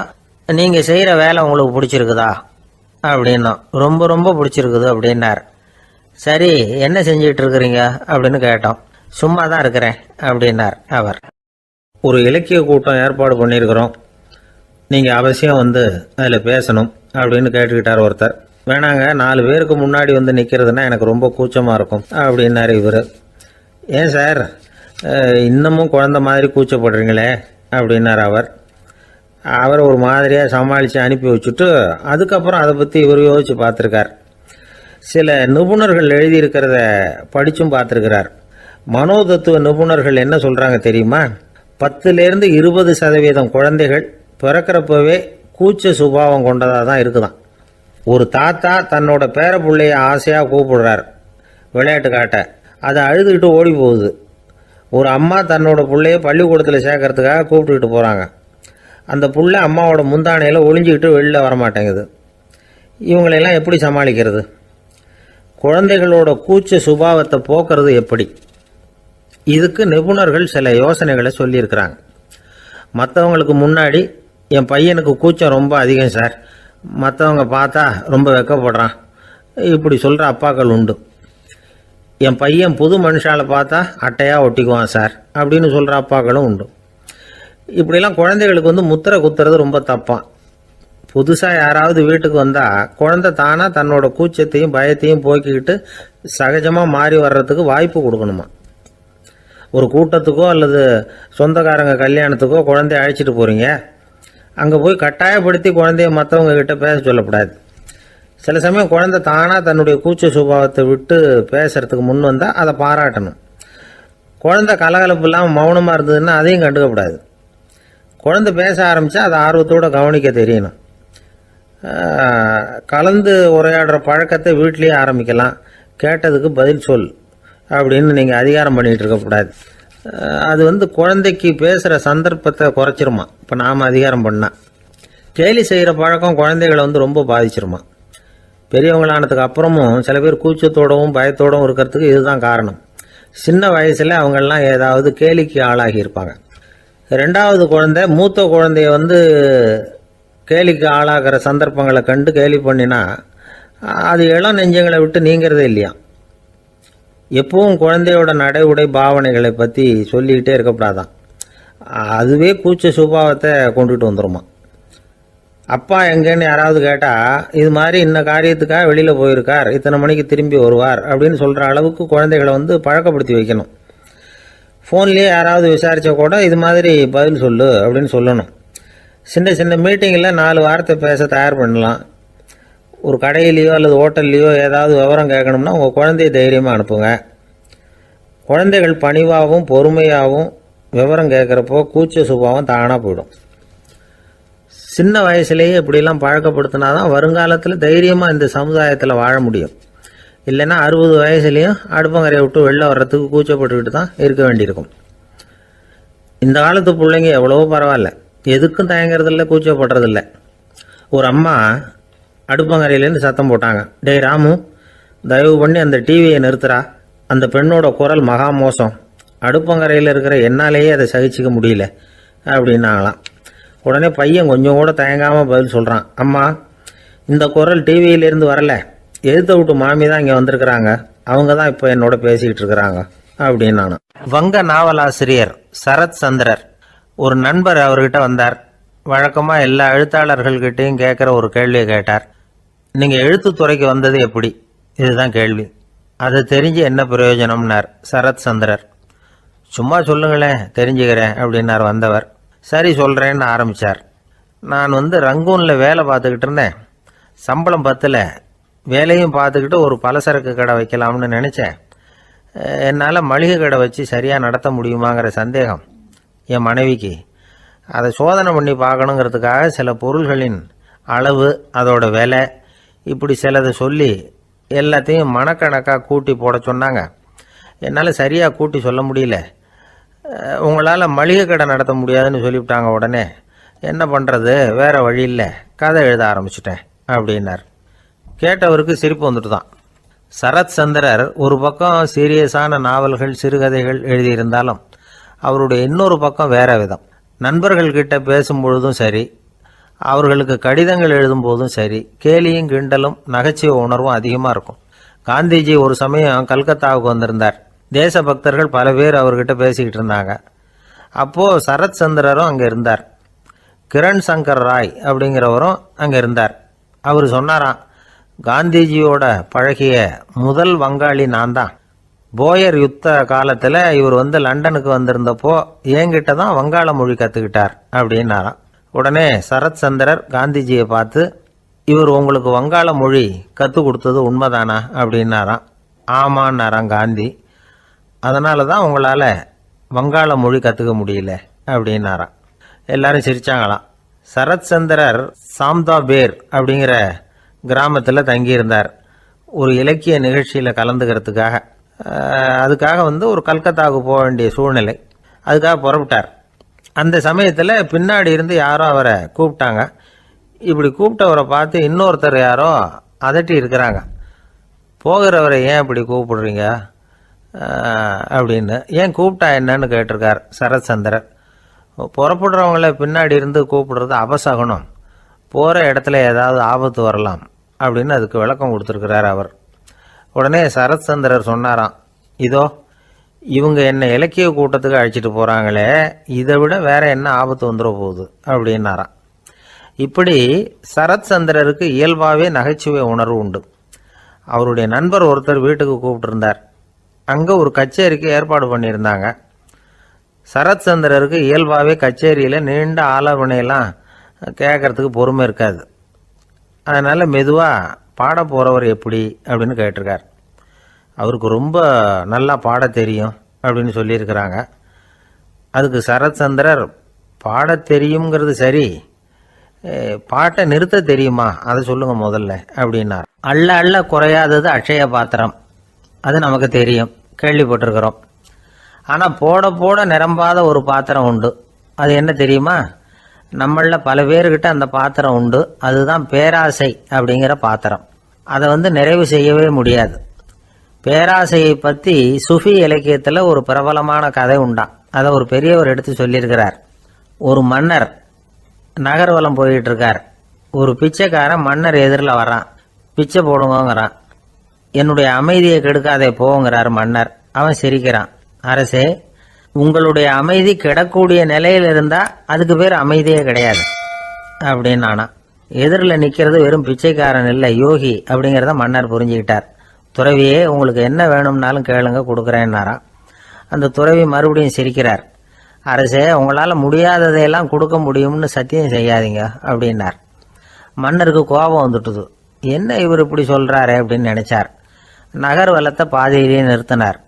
நீங்கள் செய்கிற வேலை உங்களுக்கு பிடிச்சிருக்குதா அப்படின்னா. ரொம்ப ரொம்ப பிடிச்சிருக்குது அப்படின்னார். சரி, என்ன செஞ்சிட்டு இருக்கிறீங்க அப்படின்னு கேட்டோம். சும்மா தான் இருக்கிறேன் அப்படின்னார் அவர். ஒரு இலக்கிய கூட்டம் ஏற்பாடு பண்ணியிருக்கிறோம், நீங்கள் அவசியம் அதில் பேசணும் அப்படின்னு கேட்டுக்கிட்டார் ஒருத்தர். வேணாங்க, 4 பேருக்கு முன்னாடி நிற்கிறதுனா எனக்கு ரொம்ப கூச்சமாக இருக்கும் அப்படின்னாரு இவர். ஏன் சார் இன்னமும் குழந்த மாதிரி கூச்சப்படுறீங்களே அப்படின்னார் அவர். அவரை ஒரு மாதிரியாக சமாளித்து அனுப்பி வச்சுட்டு அதுக்கப்புறம் அதை பற்றி இவர் யோசித்து பார்த்துருக்கார். சில நிபுணர்கள் எழுதியிருக்கிறத படித்தும் பார்த்துருக்கிறார். மனோதத்துவ நிபுணர்கள் என்ன சொல்கிறாங்க தெரியுமா? 10லேருந்து 20% குழந்தைகள் பிறக்கிறப்பவே கூச்ச சுபாவம் கொண்டதாக தான் இருக்குதான். ஒரு தாத்தா தன்னோட பேர பிள்ளைய ஆசையாக கூப்பிடுறார் விளையாட்டு காட்ட, அதை அழுதுகிட்டு ஓடி போகுது. ஒரு அம்மா தன்னோட பிள்ளைய பள்ளிக்கூடத்தில் சேர்க்கறதுக்காக கூப்பிட்டுக்கிட்டு போகிறாங்க. அந்த புள்ள அம்மாவோட முந்தானையில் ஒளிஞ்சிக்கிட்டு வெளியில் வரமாட்டேங்குது. இவங்களெல்லாம் எப்படி சமாளிக்கிறது? குழந்தைகளோட கூச்ச சுபாவத்தை போக்குறது எப்படி? இதுக்கு நிபுணர்கள் சில யோசனைகளை சொல்லியிருக்கிறாங்க. மற்றவங்களுக்கு முன்னாடி என் பையனுக்கு கூச்சம் ரொம்ப அதிகம் சார், மற்றவங்க பார்த்தா ரொம்ப வெக்கப்படுறான், இப்படி சொல்கிற அப்பாக்கள் உண்டு. என் பையன் புது மனுஷால பார்த்தா அட்டையாக ஒட்டிக்குவான் சார் அப்படின்னு சொல்கிற அப்பாக்களும் உண்டு. இப்படிலாம் குழந்தைகளுக்கு முத்திரை குத்துறது ரொம்ப தப்பான். புதுசாக யாராவது வீட்டுக்கு வந்தால் குழந்தை தானாக தன்னோட கூச்சத்தையும் பயத்தையும் போக்கிக்கிட்டு சகஜமாக மாறி வர்றதுக்கு வாய்ப்பு கொடுக்கணுமா. ஒரு கூட்டத்துக்கோ அல்லது சொந்தக்காரங்க கல்யாணத்துக்கோ குழந்தைய அழைச்சிட்டு போகிறீங்க, அங்கே போய் கட்டாயப்படுத்தி குழந்தைய மற்றவங்க கிட்ட பேச சொல்லக்கூடாது. சில சமயம் குழந்தை தானாக தன்னுடைய கூச்ச சுபாவத்தை விட்டு பேசுறதுக்கு முன் வந்தால் அதை பாராட்டணும். குழந்தை கலகலப்பு இல்லாமல் மௌனமாக இருந்ததுன்னா அதையும் கண்டுக்கக்கூடாது. குழந்தை பேச ஆரம்பித்தா அதை ஆர்வத்தோடு கவனிக்க தெரியணும். கலந்து உரையாடுற பழக்கத்தை வீட்டிலேயே ஆரம்பிக்கலாம். கேட்டதுக்கு பதில் சொல் அப்படின்னு நீங்கள் அதிகாரம் பண்ணிகிட்டு இருக்கக்கூடாது. அது குழந்தைக்கு பேசுகிற சந்தர்ப்பத்தை குறைச்சிருமா. இப்போ நாம் அதிகாரம் பண்ணால் கேலி செய்கிற பழக்கம் குழந்தைகளை ரொம்ப பாதிச்சிருமா. பெரியவங்களானதுக்கு அப்புறமும் சில பேர் கூச்சத்தோடவும் பயத்தோடவும் இருக்கிறதுக்கு இதுதான் காரணம். சின்ன வயசில் அவங்கெல்லாம் ஏதாவது கேலிக்கு ஆளாகி இருப்பாங்க. ரெண்டாவது குழந்தை மூத்த குழந்தைய கேலிக்கு ஆளாகிற சந்தர்ப்பங்களை கண்டு கேலி பண்ணினா அது இளம் நெஞ்சங்களை விட்டு நீங்கிறதே இல்லையா. எப்பவும் குழந்தையோட நடை உடை பாவனைகளை பற்றி சொல்லிக்கிட்டே இருக்கக்கூடாதான். அதுவே கூச்ச சுபாவத்தை கொண்டுட்டு வந்துடுமா. அப்பா எங்கேன்னு யாராவது கேட்டால் இது மாதிரி இன்ன காரியத்துக்காக வெளியில் போயிருக்கார், இத்தனை மணிக்கு திரும்பி வருவார் அப்படின்னு சொல்கிற அளவுக்கு குழந்தைகளை பழக்கப்படுத்தி வைக்கணும். ஃபோன்லேயே யாராவது விசாரித்தா கூட இது மாதிரி பதில் சொல்லு அப்படின்னு சொல்லணும். சின்ன சின்ன மீட்டிங்கில் 4 வார்த்தை பேச தயார் பண்ணலாம். ஒரு கடையிலையோ அல்லது ஹோட்டல்லையோ ஏதாவது விவரம் கேட்கணும்னா உங்கள் குழந்தைய தைரியமாக அனுப்புங்க. குழந்தைகள் பணிவாகவும் பொறுமையாகவும் விவரம் கேட்குறப்போ கூச்ச சுபாவம் தானாக போயிடும். சின்ன வயசுலேயே இப்படிலாம் பழக்கப்படுத்தினா தான் வருங்காலத்தில் தைரியமாக இந்த சமுதாயத்தில் வாழ முடியும். இல்லைன்னா 60 வயசுலேயும் அடுப்பங்கரையை விட்டு வெளில வர்றதுக்கு கூச்சப்பட்டுக்கிட்டு தான் இருக்க வேண்டியிருக்கும். இந்த காலத்து பிள்ளைங்க எவ்வளவோ பரவாயில்ல, எதுக்கும் தயங்குறதில்ல, கூச்சப்படுறதில்ல. ஒரு அம்மா அடுப்பங்கரையிலேருந்து சத்தம் போட்டாங்க, டேய் ராமு, தயவு பண்ணி அந்த டிவியை நிறுத்துறா, அந்த பெண்ணோட குரல் மகா மோசம், அடுப்பங்கரையில் இருக்கிற என்னாலேயே அதை சகிச்சிக்க முடியல அப்படின்னாங்களாம். உடனே பையன் கொஞ்சம் கூட தயங்காமல் பதில் சொல்கிறான், அம்மா இந்த குரல் டிவியிலேருந்து வரல, எழுத்த விட்டு மாமி தான் இங்கே வந்திருக்கிறாங்க, அவங்க தான் இப்போ என்னோட பேசிக்கிட்டு இருக்கிறாங்க அப்படின்னு. நான் வங்க நாவலாசிரியர் சரத் சந்திரர் ஒரு நண்பர் அவர்கிட்ட வந்தார். வழக்கமாக எல்லா எழுத்தாளர்கள்கிட்டையும் கேட்குற ஒரு கேள்வியை கேட்டார். நீங்கள் எழுத்துத்துறைக்கு வந்தது எப்படி? இதுதான் கேள்வி. அதை தெரிஞ்சு என்ன பிரயோஜனம்னார் சரத் சந்திரர். சும்மா சொல்லுங்களேன், தெரிஞ்சுக்கிறேன் அப்படின்னார் வந்தவர். சரி சொல்கிறேன்னு ஆரம்பித்தார். நான் ரங்கூனில் வேலை பார்த்துக்கிட்டு இருந்தேன். சம்பளம் பத்தில், வேலையும் பார்த்துக்கிட்டு ஒரு பலசரக்கு கடை வைக்கலாம்னு நினச்சேன். என்னால் மளிகை கடை வச்சு சரியாக நடத்த முடியுமாங்கிற சந்தேகம் என் மனைவிக்கு. அதை சோதனை பண்ணி பார்க்கணுங்கிறதுக்காக சில பொருள்களின் அளவு, அதோட விலை, இப்படி சிலதை சொல்லி எல்லாத்தையும் மனக்கணக்காக கூட்டி போட சொன்னாங்க. என்னால் சரியாக கூட்டி சொல்ல முடியல. உங்களால் மளிகை கடை நடத்த முடியாதுன்னு சொல்லிவிட்டாங்க. உடனே என்ன பண்ணுறது, வேறு வழி இல்லை, கதை எழுத ஆரம்பிச்சிட்டேன் அப்படின்னார். கேட்டவருக்கு சிரிப்பு வந்துட்டு தான். சரத் சந்திரர் ஒரு பக்கம் சீரியஸான நாவல்கள், சிறுகதைகள் எழுதியிருந்தாலும் அவருடைய இன்னொரு பக்கம் வேற விதம். நண்பர்கள்கிட்ட பேசும்பொழுதும் சரி, அவர்களுக்கு கடிதங்கள் எழுதும் போதும் சரி, கேலியும் கிண்டலும் நகைச்சுவை உணர்வும் அதிகமாக இருக்கும். காந்திஜி ஒரு சமயம் கல்கத்தாவுக்கு வந்திருந்தார். தேசபக்தர்கள் பல பேர் அவர்கிட்ட பேசிக்கிட்டு இருந்தாங்க. அப்போது சரத் சந்திரரும் அங்கே இருந்தார். கிரண் சங்கர் ராய் அப்படிங்கிறவரும் அங்கே இருந்தார். அவர் சொன்னாராம், காந்திஜியோட பழகிய முதல் வங்காளி நான் தான். போயர் யுத்த காலத்தில் இவர் லண்டனுக்கு வந்திருந்தப்போ என்கிட்ட தான் வங்காள மொழி கற்றுக்கிட்டார் அப்படின்னாராம். உடனே சரத் சந்திரர் காந்திஜியை பார்த்து, இவர் உங்களுக்கு வங்காள மொழி கற்றுக் கொடுத்தது உண்மைதானா அப்படின்னாராம். ஆமான்னாராம் காந்தி. அதனால தான் உங்களால் வங்காள மொழி கற்றுக்க முடியல அப்படின்னாராம். எல்லாரும் சிரிச்சாங்களாம். சரத் சந்திரர் சாம்தாபேர் அப்படிங்கிற கிராமத்தில் தங்கியிருந்தார் ஒரு இலக்கிய நிகழ்ச்சியில் கலந்துக்கிறதுக்காக. அதுக்காக ஒரு கல்கத்தாவுக்கு போக வேண்டிய சூழ்நிலை. அதுக்காக புறப்பட்டார். அந்த சமயத்தில் பின்னாடி இருந்து யாரோ அவரை கூப்பிட்டாங்க. இப்படி கூப்பிட்டவரை பார்த்து இன்னொருத்தர் யாரோ அதட்டி இருக்கிறாங்க. போகிறவரை ஏன் இப்படி கூப்பிடுறீங்க அப்படின்னு. ஏன் கூப்பிட்டா என்னன்னு கேட்டிருக்கார் சரத் சந்திரர். புறப்படுறவங்கள பின்னாடி இருந்து கூப்பிடுறது அபசகுனம், போகிற இடத்துல ஏதாவது ஆபத்து வரலாம் அப்படின்னு அதுக்கு விளக்கம் கொடுத்துருக்கிறார் அவர். உடனே சரத் சந்திரர் சொன்னாராம், இதோ இவங்க என்னை இலக்கிய கூட்டத்துக்கு அழைச்சிட்டு போகிறாங்களே, இதை விட வேற என்ன ஆபத்து வந்துட போகுது அப்படின்னாராம். இப்படி சரத் சந்திரருக்கு இயல்பாகவே நகைச்சுவை உணர்வு உண்டு. அவருடைய நண்பர் ஒருத்தர் வீட்டுக்கு கூப்பிட்டுருந்தார். அங்கே ஒரு கச்சேரிக்கு ஏற்பாடு பண்ணியிருந்தாங்க. சரத் சந்திரருக்கு இயல்பாகவே கச்சேரியில் நீண்ட ஆலோசனையெல்லாம் கேட்கறதுக்கு பொறுமை இருக்காது. அதனால் மெதுவாக பாட போகிறவர் எப்படி அப்படின்னு கேட்டிருக்கார். அவருக்கு ரொம்ப நல்லா பாட தெரியும் அப்படின்னு சொல்லியிருக்கிறாங்க. அதுக்கு சரத் சந்திரர், பாட தெரியுங்கிறது சரி, பாட்டை நிறுத்த தெரியுமா, அதை சொல்லுங்க முதல்ல அப்படின்னார். அள்ள அள்ள குறையாதது அட்சய பாத்திரம், அது நமக்கு தெரியும், கேள்விப்பட்டிருக்கிறோம். ஆனால் போட போட நிரம்பாத ஒரு பாத்திரம் உண்டு, அது என்ன தெரியுமா? நம்மளில் பல பேர்கிட்ட அந்த பாத்திரம் உண்டு, அதுதான் பேராசை அப்படிங்கிற பாத்திரம். அதை நிறைவு செய்யவே முடியாது. பேராசையை பற்றி சுஃபி இலக்கியத்தில் ஒரு பிரபலமான கதை உண்டாம். அதை ஒரு பெரியவர் எடுத்து சொல்லியிருக்கிறார். ஒரு மன்னர் நகர்வலம் போயிட்டு இருக்கார். ஒரு பிச்சைக்காரன் மன்னர் எதிரில் வரான். பிச்சை போடுங்கிறான். என்னுடைய அமைதியை கெடுக்காதே போங்கிறார் மன்னர். அவன் சிரிக்கிறான். அரசே, உங்களுடைய அமைதி கெடக்கூடிய நிலையில் இருந்தால் அதுக்கு பேர் அமைதியே கிடையாது அப்படின்னு நானா. எதிரில் நிற்கிறது வெறும் பிச்சைக்காரன் இல்லை, யோகி அப்படிங்கிறத மன்னர் புரிஞ்சுக்கிட்டார். துறவியே, உங்களுக்கு என்ன வேணும்னாலும் கேளுங்க, கொடுக்குறேன்னாராம். அந்த துறவி மறுபடியும் சிரிக்கிறார். அரசே, உங்களால் முடியாததையெல்லாம் கொடுக்க முடியும்னு சத்தியம் செய்யாதீங்க அப்படின்னார். மன்னருக்கு கோபம் வந்துட்டுது. என்ன இவர் இப்படி சொல்கிறாரு அப்படின்னு நினைச்சார். நகர்வலத்தை பாதியிலேயே நிறுத்தினார்.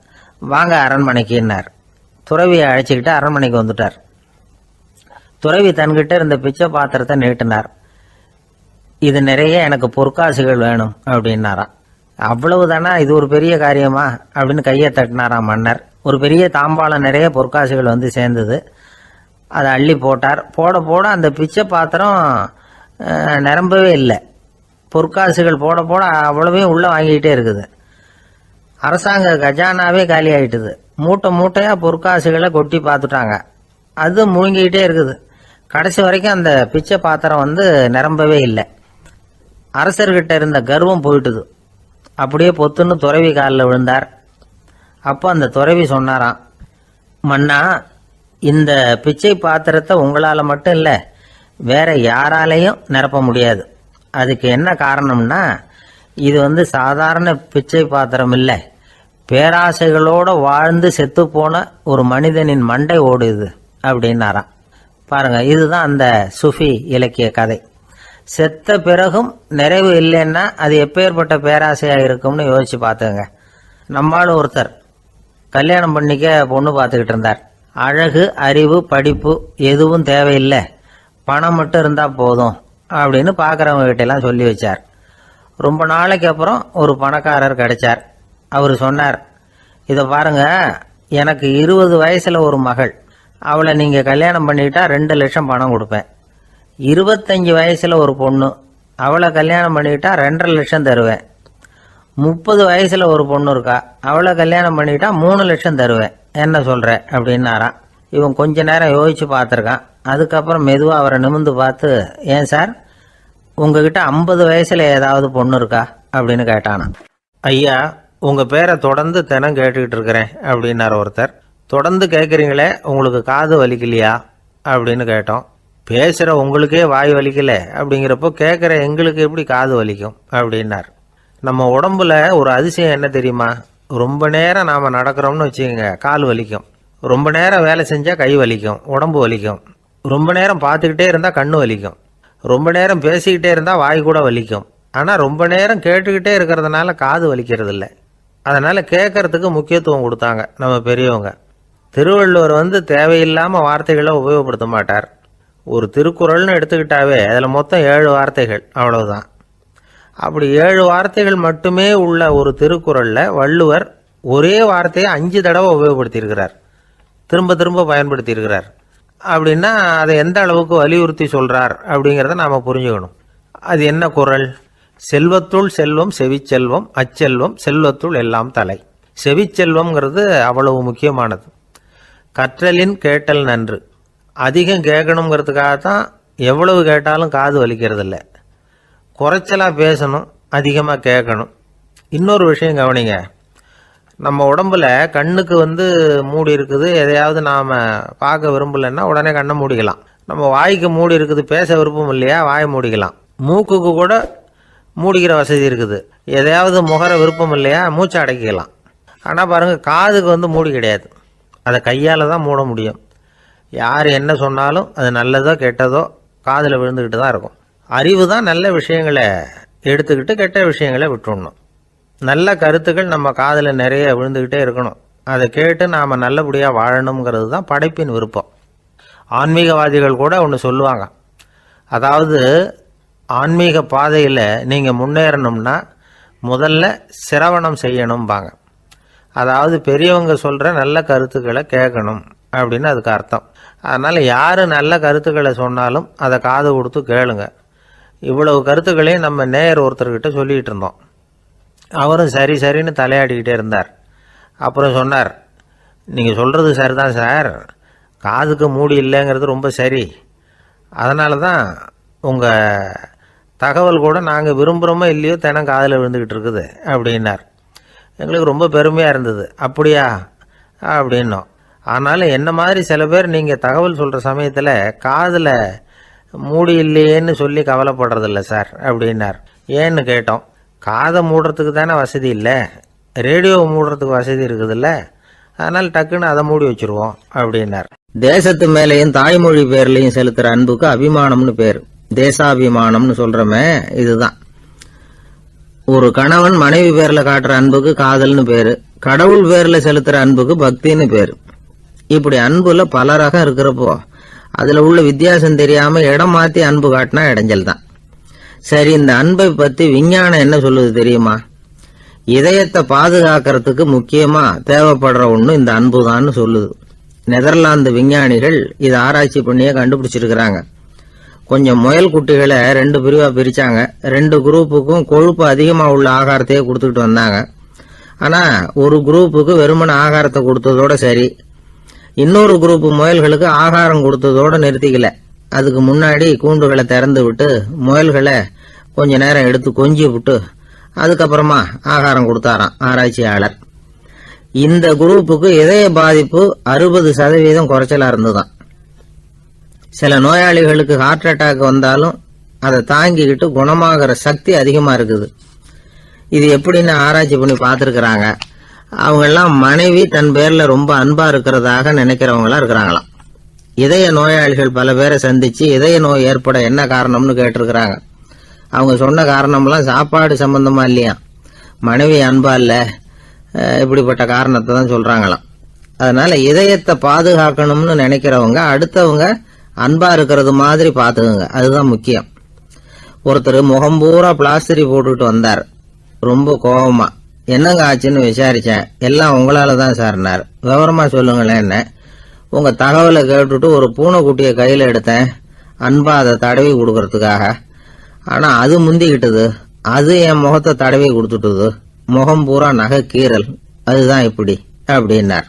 வாங்க அரண்மனைக்குன்னார். துறவியை அழைச்சிக்கிட்டு அரண்மனைக்கு வந்துட்டார். துறவி தன்கிட்ட இருந்த பிச்சை பாத்திரத்தை நீட்டினார். இது நிறைய எனக்கு பொற்காசுகள் வேணும் அப்படின்னாராம். அவ்வளவுதானா, இது ஒரு பெரிய காரியமா அப்படின்னு கையை தட்டினாராம் மன்னர். ஒரு பெரிய தாம்பாளம் நிறைய பொற்காசுகள் சேர்ந்தது. அதை அள்ளி போட்டார். போட போட அந்த பிச்சை பாத்திரம் நிரம்பவே இல்லை. பொற்காசுகள் போட போட அவ்வளவையும் உள்ளே வாங்கிக்கிட்டே இருக்குது. அரசாங்க கஜானாவே காலி ஆகிட்டுது. மூட்டை மூட்டையாக பொற்காசுகளை கொட்டி பார்த்துட்டாங்க. அது முழுங்கிக்கிட்டே இருக்குது. கடைசி வரைக்கும் அந்த பிச்சை பாத்திரம் நிரம்பவே இல்லை. அரசர்கிட்ட இருந்த கர்வம் போயிட்டுது. அப்படியே பொத்துன்னு துறவி காலில் விழுந்தார். அப்போ அந்த துறவி சொன்னாராம், மன்னா, இந்த பிச்சை பாத்திரத்தை உங்களால் மட்டும் இல்லை, வேற யாராலையும் நிரப்ப முடியாது. அதுக்கு என்ன காரணம்னா, இது சாதாரண பிச்சை பாத்திரம் இல்லை, பேராசைகளோடு வாழ்ந்து செத்துப்போன ஒரு மனிதனின் மண்டை ஓடுது அப்படின்னாராம். பாருங்க, இதுதான் அந்த சுஃபி இலக்கிய கதை. செத்த பிறகும் நிறைவு இல்லைன்னா அது எப்பேற்பட்ட பேராசையாக இருக்கும்னு யோசிச்சு பார்த்துங்க. நம்மால் ஒருத்தர் கல்யாணம் பண்ணிக்க பொண்ணு பார்த்துக்கிட்டு இருந்தார். அழகு, அறிவு, படிப்பு எதுவும் தேவையில்லை, பணம் மட்டும் இருந்தால் போதும் அப்படின்னு பார்க்குறவங்க கிட்டெல்லாம் சொல்லி வச்சார். ரொம்ப நாளைக்கு அப்புறம் ஒரு பணக்காரர் கிடைச்சார். அவர் சொன்னார், இதை பாருங்க, எனக்கு 20 வயசில் ஒரு மகள், அவளை நீங்கள் கல்யாணம் பண்ணிக்கிட்டா 2 லட்சம் பணம் கொடுப்பேன். 25 வயசில் ஒரு பொண்ணு, அவளை கல்யாணம் பண்ணிக்கிட்டா 2.5 லட்சம் தருவேன். 30 வயசில் ஒரு பொண்ணு இருக்கா, அவளை கல்யாணம் பண்ணிக்கிட்டா 3 லட்சம் தருவேன். என்ன சொல்கிற அப்படின்னாராம். இவன் கொஞ்ச நேரம் யோசிச்சு பார்த்துருக்கான். அதுக்கப்புறம் மெதுவாக அவரை நிமிர்ந்து பார்த்து, ஏன் சார், உங்ககிட்ட 50 வயசில் ஏதாவது பொண்ணு இருக்கா அப்படின்னு கேட்டானா. ஐயா, உங்கள் பேரை தொடர்ந்து தினம் கேட்டுக்கிட்டு இருக்கிறேன் அப்படின்னார் ஒருத்தர். தொடர்ந்து கேட்குறீங்களே, உங்களுக்கு காது வலிக்கலையா அப்படின்னு கேட்டோம். பேசுகிற உங்களுக்கே வாய் வலிக்கல அப்படிங்கிறப்போ கேட்குற எங்களுக்கு எப்படி காது வலிக்கும் அப்படின்னார். நம்ம உடம்புல ஒரு அதிசயம் என்ன தெரியுமா? ரொம்ப நேரம் நாம் நடக்கிறோம்னு வச்சுக்கோங்க, கால் வலிக்கும். ரொம்ப நேரம் வேலை செஞ்சால் கை வலிக்கும், உடம்பு வலிக்கும். ரொம்ப நேரம் பார்த்துக்கிட்டே இருந்தால் கண்ணு வலிக்கும். ரொம்ப நேரம் பேசிக்கிட்டே இருந்தால் வாய் கூட வலிக்கும். ஆனால் ரொம்ப நேரம் கேட்டுக்கிட்டே இருக்கிறதுனால காது வலிக்கிறது இல்லை. அதனால் கேட்கறதுக்கு முக்கியத்துவம் கொடுத்தாங்க நம்ம பெரியவங்க. திருவள்ளுவர் தேவையில்லாமல் வார்த்தைகளை உபயோகப்படுத்த மாட்டார். ஒரு திருக்குறள்னு எடுத்துக்கிட்டாவே அதில் மொத்தம் 7 வார்த்தைகள், அவ்வளவுதான். அப்படி 7 வார்த்தைகள் மட்டுமே உள்ள ஒரு திருக்குறளில் வள்ளுவர் ஒரே வார்த்தையை 5 தடவை உபயோகப்படுத்தியிருக்கிறார், திரும்ப திரும்ப பயன்படுத்தியிருக்கிறார். அப்படின்னா அதை எந்த அளவுக்கு வலியுறுத்தி சொல்கிறார் அப்படிங்கிறத நாம் புரிஞ்சுக்கணும். அது என்ன குறள்? செல்வத்துள் செல்வம் செவிச்செல்வம், அச்செல்வம் செல்வத்துள் எல்லாம் தலை. செவிச்செல்வம்ங்கிறது அவ்வளவு முக்கியமானது. கற்றலின் கேட்டல் நன்று. அதிகம் கேட்கணுங்கிறதுக்காகத்தான் எவ்வளவு கேட்டாலும் காது வலிக்கிறது இல்லை. குறைச்சலாக பேசணும், அதிகமாக கேட்கணும். இன்னொரு விஷயம் கவனிங்க, நம்ம உடம்புல கண்ணுக்கு மூடி இருக்குது, எதையாவது நாம் பார்க்க விரும்பலைன்னா உடனே கண்ணை மூடிக்கலாம். நம்ம வாய்க்கு மூடி இருக்குது, பேச விருப்பம் இல்லையா, வாய் மூடிக்கலாம். மூக்குக்கு கூட மூடிக்கிற வசதி இருக்குது, எதையாவது முகர விருப்பம் இல்லையா, மூச்சை அடக்கிக்கலாம். ஆனால் பாருங்கள், காதுக்கு மூடி கிடையாது, அதை கையால் தான் மூட முடியும். யார் என்ன சொன்னாலும் அது நல்லதோ கெட்டதோ காதில் விழுந்துக்கிட்டு தான் இருக்கும். அறிவு தான் நல்ல விஷயங்களை எடுத்துக்கிட்டு கெட்ட விஷயங்களை விட்டுடணும். நல்ல கருத்துக்கள் நம்ம காதில் நிறைய விழுந்துக்கிட்டே இருக்கணும். அதை கேட்டு நாம் நல்லபடியாக வாழணுங்கிறது தான் படைப்பின் விருப்பம். ஆன்மீகவாதிகள் கூட ஒன்று சொல்லுவாங்க, அதாவது ஆன்மீக பாதையில் நீங்கள் முன்னேறணும்னா முதல்ல சிரவணம் செய்யணும்பாங்க. அதாவது பெரியவங்க சொல்கிற நல்ல கருத்துக்களை கேட்கணும் அப்படின்னு அதுக்கு அர்த்தம். அதனால் யார் நல்ல கருத்துக்களை சொன்னாலும் அதை காது கொடுத்து கேளுங்க. இவ்வளவு கருத்துக்களையும் நம்ம நேயர் ஒருத்தர்கிட்ட சொல்லிகிட்டு இருந்தோம். அவரும் சரி சரின்னு தலையாடிக்கிட்டே இருந்தார். அப்புறம் சொன்னார், நீங்கள் சொல்கிறது சரிதான் சார், காதுக்கு மூடி இல்லைங்கிறது ரொம்ப சரி. அதனால தான் உங்கள் தகவல் கூட நாங்கள் விரும்புகிறோமோ இல்லையோ தினம் காதில் விழுந்துக்கிட்டு இருக்குது அப்படின்னார். எங்களுக்கு ரொம்ப பெருமையாக இருந்தது. அப்படியா அப்படின்னோம். ஆனாலும் என்ன மாதிரி சில பேர் நீங்கள் தகவல் சொல்கிற சமயத்தில் காதில் மூடி இல்லையேன்னு சொல்லி கவலைப்படுறதில்ல சார் அப்படின்னார். ஏன்னு கேட்டோம். காதை மூடுறதுக்கு தானே வசதி இல்லை, ரேடியோவை மூடுறதுக்கு வசதி இருக்குதுல்ல, அதனால் டக்குன்னு அதை மூடி வச்சுருவோம் அப்படின்னார். தேசத்து மேலேயும் தாய்மொழி பேர்லையும் செலுத்துற அன்புக்கு அபிமானம்னு பேர். தேசாபிமானம்னு சொல்றமே இதுதான். ஒரு கணவன் மனைவி பேர்ல காட்டுற அன்புக்கு காதல்னு பேரு. கடவுள் பேர்ல செலுத்துற அன்புக்கு பக்தின்னு பேரு. இப்படி அன்புல பல ரகம் இருக்கிறப்போ அதுல உள்ள வித்தியாசம் தெரியாம இடம் மாத்தி அன்பு காட்டினா இடைஞ்சல் தான். சரி, இந்த அன்பை பத்தி விஞ்ஞானம் என்ன சொல்லுது தெரியுமா? இதயத்தை பாதுகாக்கிறதுக்கு முக்கியமா தேவைப்படுற ஒண்ணு இந்த அன்புதான்னு சொல்லுது. நெதர்லாந்து விஞ்ஞானிகள் இதை ஆராய்ச்சி பண்ணியே கண்டுபிடிச்சிருக்கிறாங்க. கொஞ்சம் முயல் குட்டிகளை 2 பிரிவா பிரிச்சாங்க. 2 குரூப்புக்கும் கொழுப்பு அதிகமா உள்ள ஆகாரத்தையே கொடுத்துக்கிட்டு வந்தாங்க. ஆனா ஒரு குரூப்புக்கு வெறுமன ஆகாரத்தை கொடுத்ததோட சரி, இன்னொரு குரூப் முயல்களுக்கு ஆகாரம் கொடுத்ததோட நிறுத்திக்கல. அதுக்கு முன்னாடி கூண்டுகளை திறந்து விட்டு முயல்களை கொஞ்ச நேரம் எடுத்து கொஞ்சி விட்டு அதுக்கப்புறமா ஆகாரம் கொடுத்தாராம் ஆராய்ச்சியாளர். இந்த குரூப்புக்கு இதய பாதிப்பு 60% குறைச்சலா இருந்துதான். சில நோயாளிகளுக்கு ஹார்ட் அட்டாக் வந்தாலும் அதை தாங்கிக்கிட்டு குணமாகிற சக்தி அதிகமா இருக்குது. இது எப்படின்னு ஆராய்ச்சி பண்ணி பார்த்துருக்கிறாங்க. அவங்க எல்லாம் மனைவி தன் பேர்ல ரொம்ப அன்பா இருக்கிறதாக நினைக்கிறவங்களா இருக்கிறாங்களாம். இதய நோயாளிகள் பல பேரை சந்திச்சு இதய நோய் ஏற்பட என்ன காரணம்னு கேட்டிருக்கிறாங்க. அவங்க சொன்ன காரணம்லாம் சாப்பாடு சம்பந்தமா இல்லையா, மனைவி அன்பா இல்ல, இப்படிப்பட்ட காரணத்தை தான் சொல்றாங்களாம். அதனால இதயத்தை பாதுகாக்கணும்னு நினைக்கிறவங்க அடுத்தவங்க அன்பா இருக்கிறது மாதிரி பாத்துக்குங்க, அதுதான் முக்கியம். ஒருத்தர் முகம் பூரா பிளாஸ்டரி போட்டுட்டு வந்தார். ரொம்ப கோபமா, என்னங்க ஆச்சுன்னு விசாரிச்சேன். எல்லாம் உங்களால தான் சார்னார். விவரமா சொல்லுங்களேன். என்ன, உங்க தகவலை கேட்டுட்டு ஒரு பூனைக்குட்டியை கையில எடுத்தேன், அன்பா அதை தடவி கொடுக்கறதுக்காக. ஆனா அது முந்திக்கிட்டது, அது என் முகத்தை தடவி கொடுத்துட்டுது, முகம் பூரா நகை கீறல், அதுதான் இப்படி அப்படின்னார்.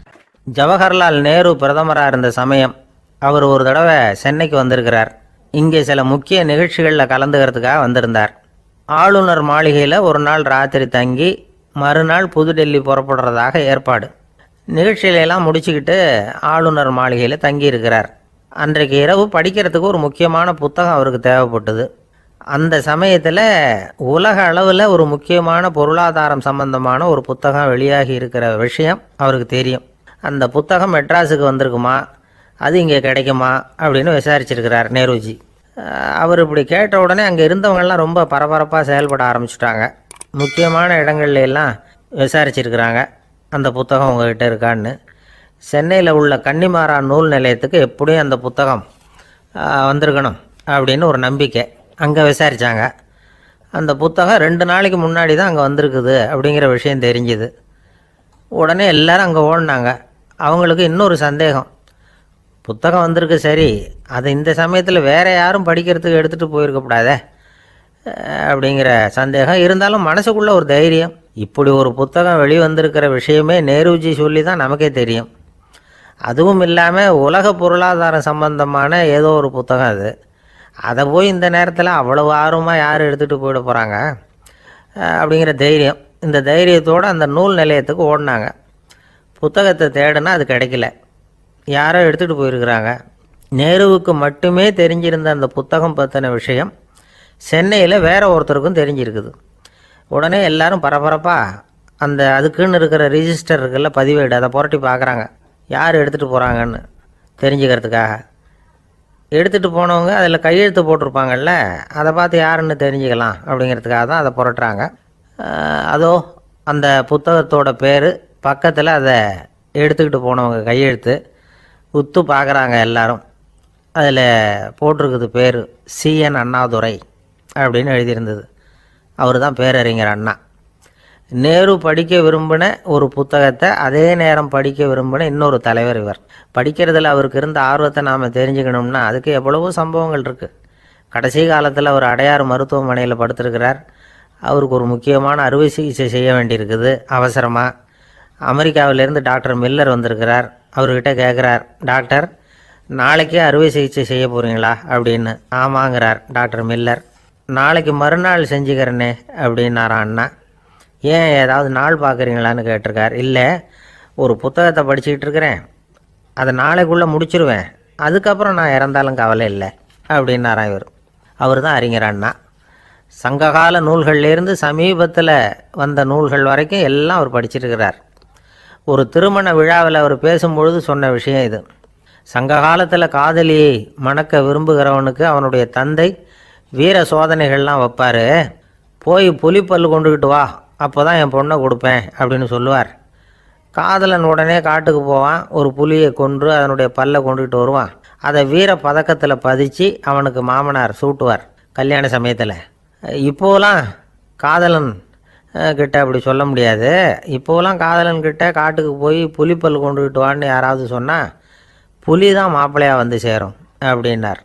ஜவஹர்லால் நேரு பிரதமராக இருந்த சமயம் அவர் ஒரு தடவை சென்னைக்கு வந்திருக்கிறார். இங்கே சில முக்கிய நிகழ்ச்சிகளில் கலந்துக்கிறதுக்காக வந்திருந்தார். ஆளுநர் மாளிகையில் ஒரு நாள் ராத்திரி தங்கி மறுநாள் புதுடெல்லி புறப்படுறதாக ஏற்பாடு. நிகழ்ச்சியிலெல்லாம் முடிச்சுக்கிட்டு ஆளுநர் மாளிகையில் தங்கியிருக்கிறார். அன்றைக்கு இரவு படிக்கிறதுக்கு ஒரு முக்கியமான புத்தகம் அவருக்கு தேவைப்பட்டது. அந்த சமயத்தில் உலக அளவில் ஒரு முக்கியமான பொருளாதாரம் சம்பந்தமான ஒரு புத்தகம் வெளியாகி இருக்கிற விஷயம் அவருக்கு தெரியும். அந்த புத்தகம் மெட்ராஸுக்கு வந்திருக்குமா, அது இங்கே கிடைக்குமா அப்படின்னு விசாரிச்சிருக்கிறார் நேருஜி. அவர் இப்படி கேட்ட உடனே அங்கே இருந்தவங்கெல்லாம் ரொம்ப பரபரப்பாக செயல்பட ஆரம்பிச்சுட்டாங்க. முக்கியமான இடங்கள்ல எல்லாம் விசாரிச்சிருக்கிறாங்க அந்த புத்தகம் உங்ககிட்ட இருக்கான்னு. சென்னையில் உள்ள கன்னிமாரா நூல் நிலையத்துக்கு எப்படியும் அந்த புத்தகம் வந்திருக்கணும் அப்படின்னு ஒரு நம்பிக்கை. அங்கே விசாரித்தாங்க. அந்த புத்தகம் 2 நாளைக்கு முன்னாடி தான் அங்கே வந்திருக்குது அப்படிங்கிற விஷயம் தெரிஞ்சுது. உடனே எல்லாரும் அங்கே ஓடினாங்க. அவங்களுக்கு இன்னொரு சந்தேகம், புத்தகம் வந்திருக்கு சரி, அது இந்த சமயத்தில் வேற யாரும் படிக்கிறதுக்கு எடுத்துகிட்டு போயிருக்கக்கூடாதே அப்படிங்கிற சந்தேகம் இருந்தாலும் மனசுக்குள்ள ஒரு தைரியம். இப்படி ஒரு புத்தகம் வெளிவந்திருக்கிற விஷயமே நேருஜி சொல்லி தான் நமக்கே தெரியும். அதுவும் இல்லாமல் உலக பொருளாதாரம் சம்பந்தமான ஏதோ ஒரு புத்தகம் அது. அதை போய் இந்த நேரத்தில் அவ்வளவு ஆர்வமாக யார் எடுத்துகிட்டு போயிட போகிறாங்க அப்படிங்கிற தைரியம். இந்த தைரியத்தோடு அந்த நூல் நிலையத்துக்கு ஓடினாங்க. புத்தகத்தை தேடினா அது கிடைக்கல, யாரோ எடுத்துகிட்டு போயிருக்கிறாங்க. நேருவுக்கு மட்டுமே தெரிஞ்சிருந்த அந்த புத்தகம் பற்றின விஷயம் சென்னையில் வேற ஒருத்தருக்கும் தெரிஞ்சிருக்குது. உடனே எல்லாரும் பரபரப்பாக அந்த அதுக்குன்னு இருக்கிற ரிஜிஸ்டர் இருக்குல்ல, பதிவேடு, அதை புரட்டி பார்க்குறாங்க யார் எடுத்துகிட்டு போகிறாங்கன்னு தெரிஞ்சுக்கிறதுக்காக. எடுத்துகிட்டு போனவங்க அதில் கையெழுத்து போட்டிருப்பாங்கல்ல, அதை பார்த்து யாருன்னு தெரிஞ்சுக்கலாம் அப்படிங்கிறதுக்காக தான் அதை புரட்டுறாங்க. அதோ அந்த புத்தகத்தோட பேர் பக்கத்தில் அதை எடுத்துக்கிட்டு போனவங்க கையெழுத்து உத்து பார்க்குறாங்க எல்லாரும். அதில் போட்டிருக்குது பேர் CN அண்ணாதுரை அப்படின்னு எழுதியிருந்தது. அவர் தான் பேரறிஞர் அண்ணா. நேரு படிக்க விரும்பின ஒரு புத்தகத்தை அதே நேரம் படிக்க விரும்பின இன்னொரு தலைவர் இவர். படிக்கிறதுல அவருக்கு இருந்த ஆர்வத்தை நாம் தெரிஞ்சுக்கணும்னா அதுக்கு எவ்வளவோ சம்பவங்கள் இருக்குது. கடைசி காலத்தில் அவர் அடையாறு மருத்துவமனையில் படுத்திருக்கிறார். அவருக்கு ஒரு முக்கியமான அறுவை சிகிச்சை செய்ய வேண்டியிருக்குது அவசரமாக. அமெரிக்காவிலேருந்து டாக்டர் மில்லர் வந்திருக்கிறார். அவர்கிட்ட கேட்குறார், டாக்டர் நாளைக்கே அறுவை சிகிச்சை செய்ய போகிறீங்களா அப்படின்னு. ஆமாங்கிறார் டாக்டர் மில்லர். நாளைக்கு மறுநாள் செஞ்சுக்கிறேனே அப்படின்னாரான் அண்ணா. ஏன் ஏதாவது நாள் பார்க்குறீங்களான்னு கேட்டிருக்கார். இல்லை, ஒரு புத்தகத்தை படிச்சுக்கிட்டு இருக்கிறேன், அதை நாளைக்குள்ளே முடிச்சிருவேன், அதுக்கப்புறம் நான் இறந்தாலும் கவலை இல்லை அப்படின்னாரான் இவர். அவர் தான் அறிஞர் அண்ணா. சங்ககால நூல்கள்லேருந்து சமீபத்தில் வந்த நூல்கள் வரைக்கும் எல்லாம் அவர் படிச்சிருக்கிறார். ஒரு திருமண விழாவில் அவர் பேசும்பொழுது சொன்ன விஷயம் இது. சங்க காலத்தில் காதலியை மணக்க விரும்புகிறவனுக்கு அவனுடைய தந்தை வீர சோதனைகள்லாம் வைப்பார். போய் புலிப்பல்லு கொண்டுக்கிட்டு வா, அப்போ தான் என் பொண்ணை கொடுப்பேன் அப்படின்னு சொல்லுவார். காதலன் உடனே காட்டுக்கு போவான், ஒரு புலியை கொன்று அதனுடைய பல்லை கொண்டுக்கிட்டு வருவான். அதை வீர பதக்கத்தில் பதிச்சு அவனுக்கு மாமனார் சூட்டுவார் கல்யாண சமயத்தில். இப்போலாம் காதலன் கிட்ட அப்படி சொல்ல முடியாது. இப்போலாம் காதலன் கிட்ட காட்டுக்கு போய் புலிப்பல் கொண்டுக்கிட்டு வான்னு யாராவது சொன்னால் புலி தான் மாப்பிள்ளையாக வந்து சேரும் அப்படின்னார்.